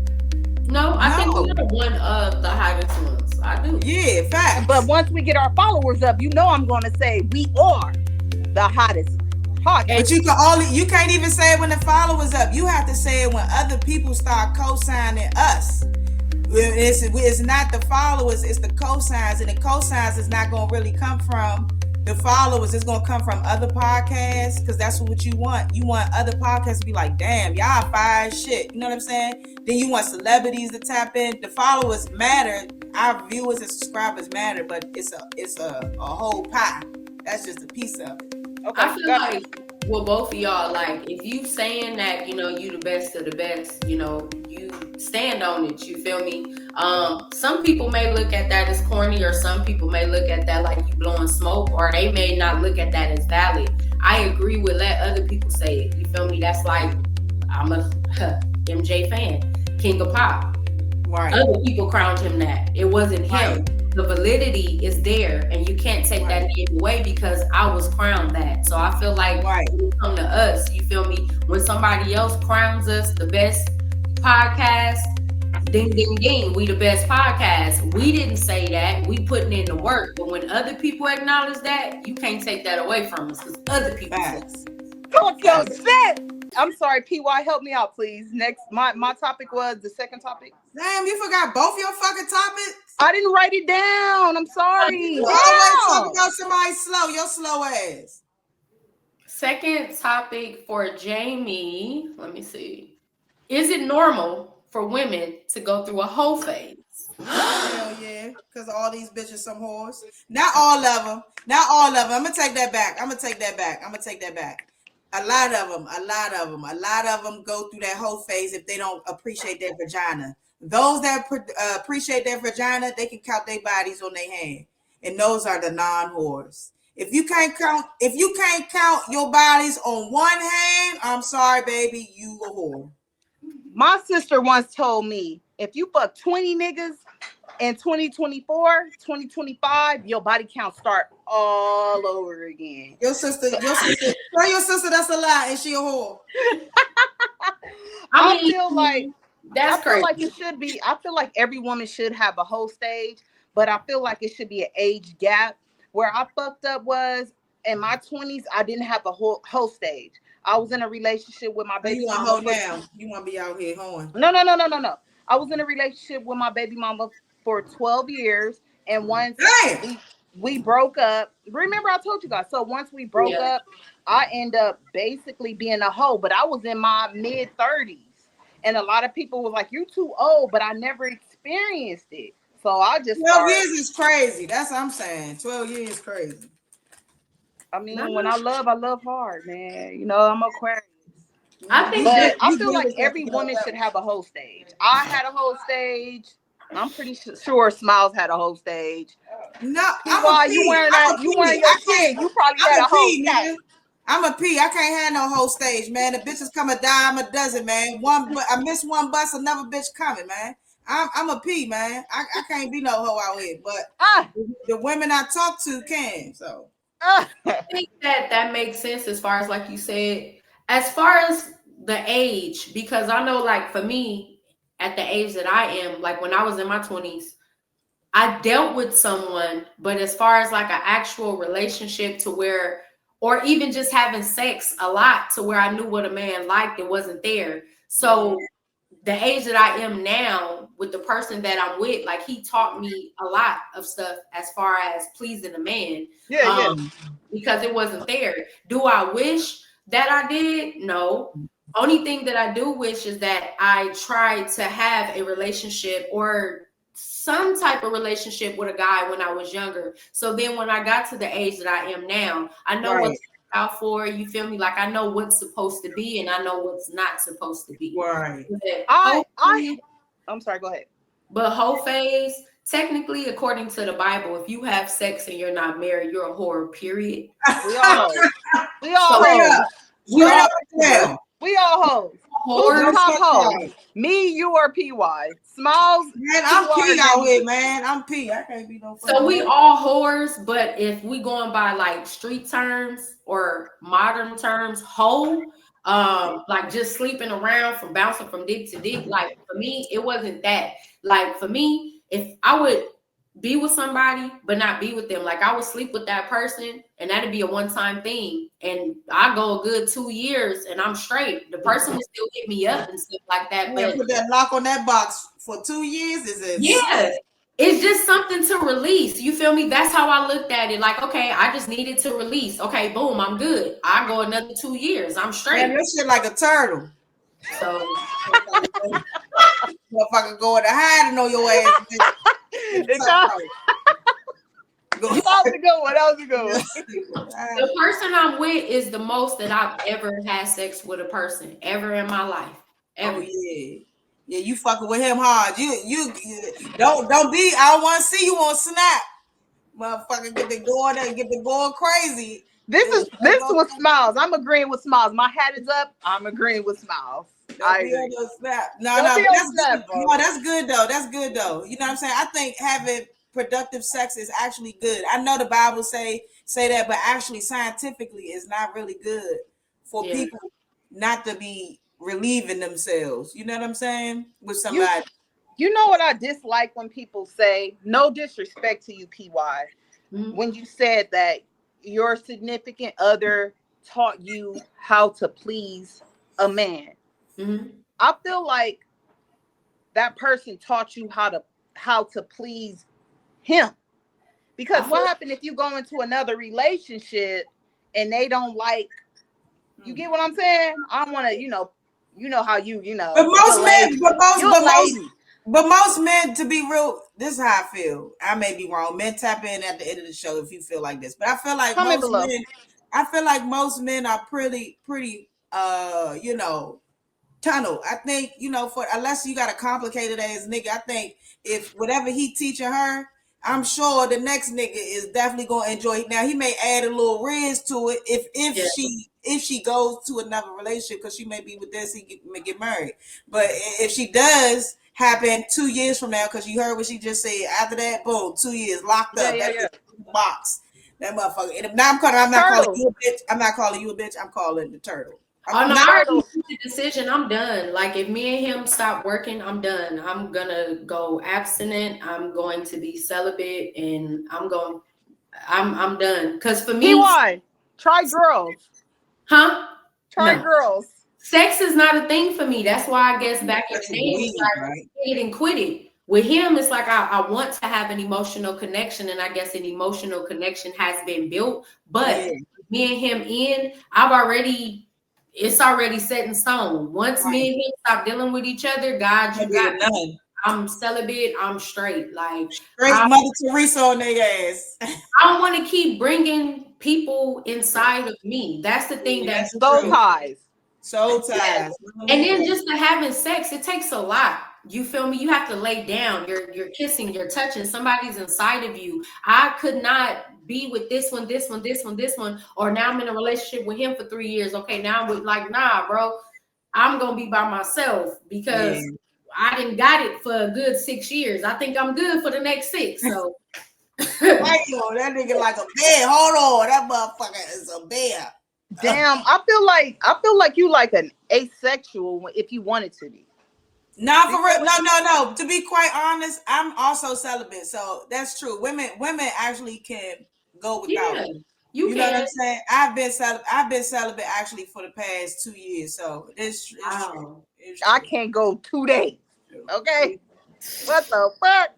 No, I think we're one of the hottest ones. I do. Yeah, fact. But once we get our followers up, you know I'm going to say we are the hottest podcast. But you can't even say it when the followers up. You have to say it when other people start co-signing us. It's not the followers, it's the cosigns, and the cosigns is not going to really come from the followers. It's going to come from other podcasts, because that's what you want. You want other podcasts to be like, damn, y'all fire as shit. You know what I'm saying? Then you want celebrities to tap in. The followers matter. Our viewers and subscribers matter, but it's a whole pie. That's just a piece of it. Okay, I feel like with both of y'all, like, if you saying that, you know, you the best of the best, you know, you stand on it, you feel me? Some people may look at that as corny, or some people may look at that like you blowing smoke, or they may not look at that as valid. I agree with let other people say it, you feel me? That's like, I'm a MJ fan, King of Pop. Right. Other people crowned him that. It wasn't him. Right. The validity is there, and you can't take that name away because I was crowned that. So I feel like when it comes to us, you feel me? When somebody else crowns us the best podcast, ding, ding, ding, we the best podcast. We didn't say that. We putting in the work. But when other people acknowledge that, you can't take that away from us because other people say talk your shit. I'm sorry, PY, help me out, please. Next, my topic was the second topic. Damn, you forgot both your fucking topics? I didn't write it down. I'm sorry. You always talk about somebody slow. Your slow ass. Second topic for Jamie. Let me see. Is it normal for women to go through a whole phase? Hell yeah, because all these bitches some whores. Not all of them. I'm gonna take that back. A lot of them go through that whole phase if they don't appreciate their vagina. Those that appreciate their vagina, they can count their bodies on their hand, and those are the non-whores. If you can't count your bodies on one hand, I'm sorry, baby, you a whore. My sister once told me, if you fuck 20 niggas in 2024, 2025, your body count start all over again. Tell your sister that's a lie, and she a whore. I feel like That's I feel crazy. like it should be. I feel like every woman should have a whole stage, but I feel like it should be an age gap. Where I fucked up was in my 20s, I didn't have a whole stage. I was in a relationship with my So you baby want to mama. hold down? You want to be out here hoeing? No. I was in a relationship with my baby mama for 12 years, and once Damn. we broke up. Remember, I told you guys. So once we broke up, I end up basically being a hoe, but I was in my mid 30s. And a lot of people was like, "You too old," but I never experienced it. So I just 12 years is crazy. That's what I'm saying. 12 years is crazy. I mean, when I love hard, man. You know, I'm Aquarius. I think But I feel like every woman should have a whole stage. I had a whole stage. I'm pretty sure Smiles had a whole stage. No, Why you wearing that? You wearing your shit? You probably had a whole stage. I'm a P. I can't have no whole stage, man. The bitches come a dime a dozen, man. I miss one bus, another bitch coming, man. I'm a P, man. I can't be no hoe out here, but the women I talk to can. So I think that makes sense as far as like you said, as far as the age, because I know like for me, at the age that I am, like when I was in my 20s, I dealt with someone, but as far as like an actual relationship to where, or even just having sex a lot to where I knew what a man liked, it wasn't there. So the age that I am now with the person that I'm with, like he taught me a lot of stuff as far as pleasing a man. Because it wasn't there. Do I wish that I did? No. Only thing that I do wish is that I tried to have a relationship or some type of relationship with a guy when I was younger. So then when I got to the age that I am now, I know what to look out for. You feel me? Like I know what's supposed to be and I know what's not supposed to be. Right. I'm sorry, go ahead. But whole phase, technically, according to the Bible, if you have sex and you're not married, you're a whore, period. We all hoes. We all hoes. We all hoes. Who's the top hoe? Me, you, or PY? Smiles. Man, I'm P out here, man. I'm P. I can't be no. So we all whores, but if we going by like street terms or modern terms, hoe, like just sleeping around from bouncing from dick to dick. Like for me, it wasn't that. Like for me, if I would be with somebody but not be with them, like I would sleep with that person and that'd be a one-time thing, and I go a good 2 years and I'm straight. The person would still hit me up and stuff like that. But put that lock on that box for 2 years. Is it? Yeah. It's just something to release. You feel me? That's how I looked at it. Like, okay, I just needed to release. Okay, boom, I'm good. I go another 2 years. I'm straight. Man, this shit like a turtle. So motherfucker going to hiding on your ass. That was a good one. The person I'm with is the most that I've ever had sex with a person ever in my life. Ever. Oh, yeah, you fucking with him hard. You don't be. I don't want to see you on Snap, motherfucker. Get the going crazy. This is with Smiles. I'm agreeing with Smiles. My hat is up. I'm agreeing with Smiles. Don't be on the Snap. No, that's good though. That's good though. You know what I'm saying? I think having productive sex is actually good. I know the Bible say that, but actually scientifically it's not really good for people not to be relieving themselves. You know what I'm saying? With somebody. You know what I dislike when people say, no disrespect to you, PY, when you said that your significant other taught you how to please a man. I feel like that person taught you how to please him, because what happened if you go into another relationship and they don't like you? Get what I'm saying? I want to, you know how but most men, to be real, this is how I feel. I may be wrong. Men, tap in at the end of the show if you feel like this, but I feel like most men are pretty tunnel. I think, for unless you got a complicated ass nigga, I think if whatever he teaching her, I'm sure the next nigga is definitely gonna enjoy it. Now he may add a little riz to it if she goes to another relationship, because she may be with this, he may get married. But if she does happen 2 years from now, because you heard what she just said, after that, boom, 2 years locked up. Box. That motherfucker. And now I'm not calling you a bitch. I'm not calling you a bitch. I'm calling the turtle. Oh no, I marital. already made the decision. I'm done. Like if me and him stop working, I'm done. I'm gonna go abstinent. I'm going to be celibate, and I'm done. Cause for me, P1, try girls. huh? Try No. girls. Sex is not a thing for me. That's why I guess back in the day, it's like hit it and quit it. With him, it's like I want to have an emotional connection, and I guess an emotional connection has been built. But me and him it's already set in stone. Once me and him stop dealing with each other, God, you got me. I'm celibate. I'm straight. Like Straight Mother Teresa on their ass. I don't want to keep bringing people inside of me. That's the thing. That's soul ties. Soul ties. And then just to having sex, it takes a lot. You feel me? You have to lay down. You're kissing, you're touching. Somebody's inside of you. I could not be with this one, or now I'm in a relationship with him for 3 years. Okay, now I'm with nah, bro. I'm gonna be by myself because I didn't got it for a good 6 years. I think I'm good for the next 6. So that nigga like a bear. Hold on, that motherfucker is a bear. Damn, I feel like you like an asexual if you wanted to be. No, for real. No. To be quite honest, I'm also celibate, so that's true. Women actually can go without. Yeah, you know what I'm saying? I've been celibate actually for the past 2 years, so it's true. I can't go 2 days. Okay, what the fuck?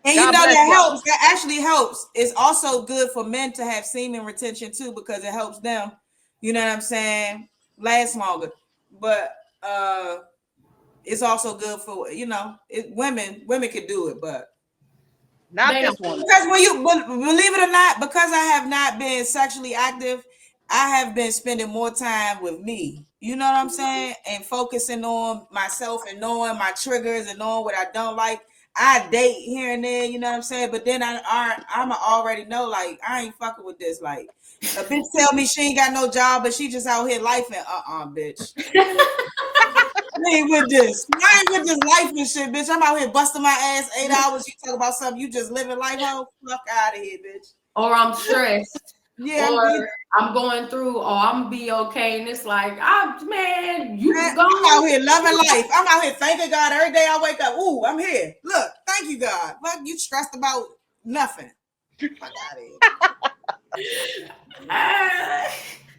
And you know that helps. That actually helps. It's also good for men to have semen retention too, because it helps them. You know what I'm saying? Last longer, but it's also good for women. Women could do it, but not this one. Because when you believe it or not, because I have not been sexually active, I have been spending more time with me. You know what I'm saying? And focusing on myself and knowing my triggers and knowing what I don't like. I date here and there, you know what I'm saying? But then I'ma already know, like, I ain't fucking with this. Like, a bitch tell me she ain't got no job, but she just out here lifing. Bitch. I ain't with this. I ain't with this life and shit, bitch. I'm out here busting my ass 8 hours. You talk about something, you just living life, ho? Fuck out of here, bitch. Or I'm stressed. Yeah, or I'm going through, I'm gonna be okay. And it's like, man, you I'm go out here loving life. I'm out here thanking God every day I wake up. Ooh, I'm here. Look, thank you, God. Fuck, you stressed about nothing. Fuck out of here.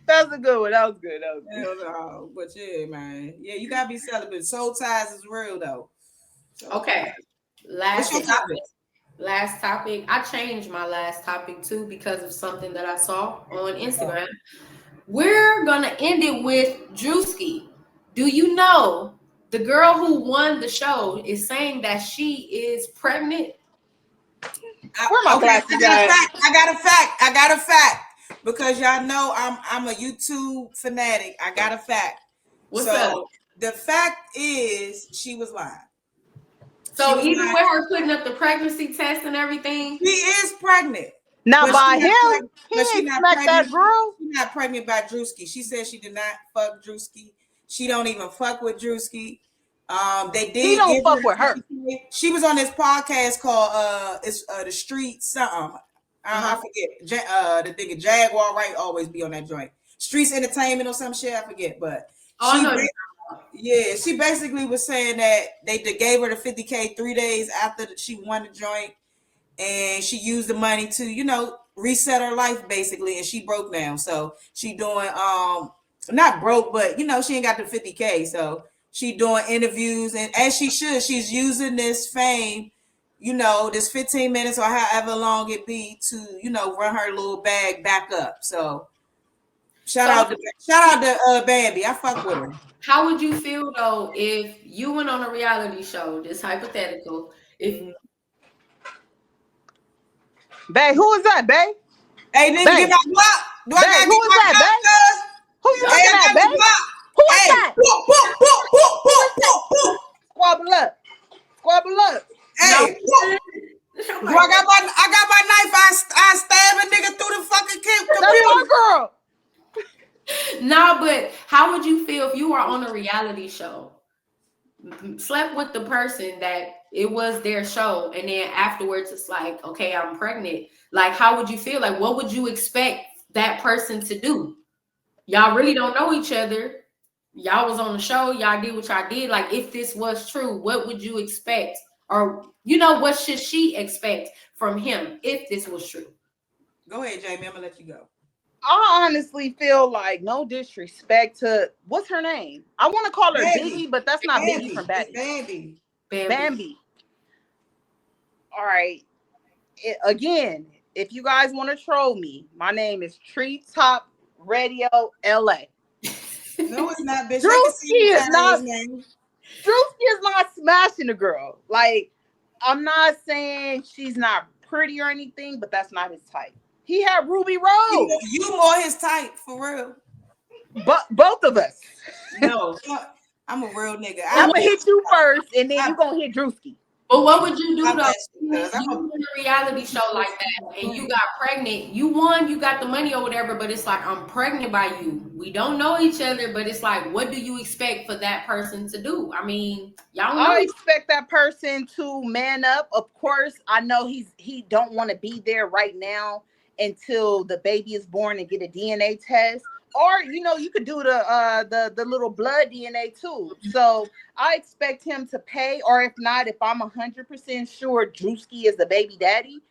That's a good one. That was good. No, but yeah, man. Yeah, you gotta be celibate. Soul ties is real though. Okay. Last topic. I changed my last topic too because of something that I saw on Instagram. We're gonna end it with Drewski. Do you know the girl who won the show is saying that she is pregnant? I got a fact. Because y'all know I'm a YouTube fanatic. I got a fact. What's up? The fact is she was lying. So even with her putting up the pregnancy test and everything, she is pregnant. Not by him. He ain't smacked that girl. She's not pregnant by Drewski. She said she did not fuck Drewski. She don't even fuck with Drewski. They did. He don't fuck with her. She was on this podcast called it's the Street something. I forget. The nigga Jaguar Wright always be on that joint. Streets Entertainment or some shit. I forget, but she basically was saying that they gave her the $50K 3 days after she won the joint, and she used the money to reset her life basically, and she broke down. So she doing not broke, but she ain't got the $50K, so she doing interviews, and as she should, she's using this fame. This 15 minutes or however long it be to, run her little bag back up. So shout out to Bambi. I fuck with her. How would you feel though if you went on a reality show, this hypothetical, Babe, who is that, babe? Hey, nigga, get my block. Who is that, babe? Who you looking at, babe? Who is that? Squabble up. Hey, I got my knife. I stab a nigga through the fucking computer. That's my girl. No, but how would you feel if you were on a reality show, slept with the person that it was their show, and then afterwards it's like, okay, I'm pregnant. Like, how would you feel? Like, what would you expect that person to do? y'all really don't know each other. Y'all was on the show. Y'all did what y'all did. Like, if this was true, what would you expect? Or, what should she expect from him if this was true? Go ahead, Jamie. I'm going to let you go. I honestly feel like, no disrespect to, what's her name? I want to call her Bambi. Biggie, but that's not Bambi. Biggie from Bambi. Bambi. Bambi. All right. Again, if you guys want to troll me, my name is Treetop Radio LA. No, it's not, bitch. Drewski is not smashing the girl. Like, I'm not saying she's not pretty or anything, but that's not his type. He had Ruby Rose. You more his type, for real. But both of us. No, I'm a real nigga. I'm gonna hit you first, and then you gonna hit Drewski. But what would you do though? You I'm in a reality show like that, and you got pregnant. You won, you got the money or whatever, but it's like, I'm pregnant by you. We don't know each other, but it's like, what do you expect for that person to do? I mean, y'all know. I expect that person to man up. Of course, I know he don't want to be there right now until the baby is born and get a DNA test. Or, you could do the little blood DNA too. So I expect him to pay. Or if not, if I'm 100% sure Drewski is the baby daddy,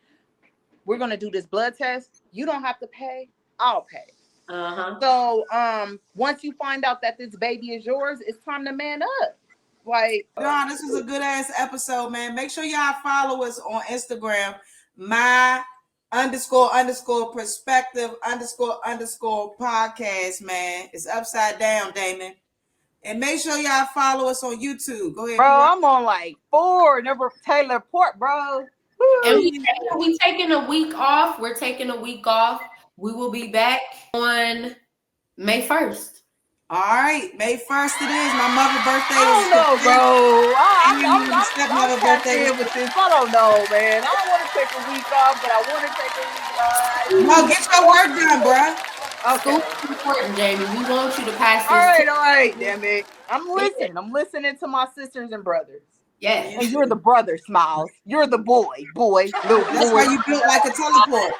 we're going to do this blood test. You don't have to pay. I'll pay. Uh-huh. So once you find out that this baby is yours, it's time to man up. Like, John, this was a good ass episode, man. Make sure y'all follow us on Instagram. My __ perspective _ podcast, man. It's upside down, Damon. And make sure y'all follow us on YouTube. Go ahead, bro. I'm on like 4 number Taylor Port, bro. And we taking a week off. We're taking a week off. We will be back on May 1st. All right, May 1st it is. My mother's birthday. I don't know, bro. I'm stepmother's birthday with this. I don't know, man. I don't want to take a week off, but I want to take a week off. No, get your work done, bro. Okay. School's important, Jamie. We want you to pass this. All right. Damn it. I'm listening to my sisters and brothers. Yes. And you're the brother, Smiles. You're the boy. That's why you built like a teleport.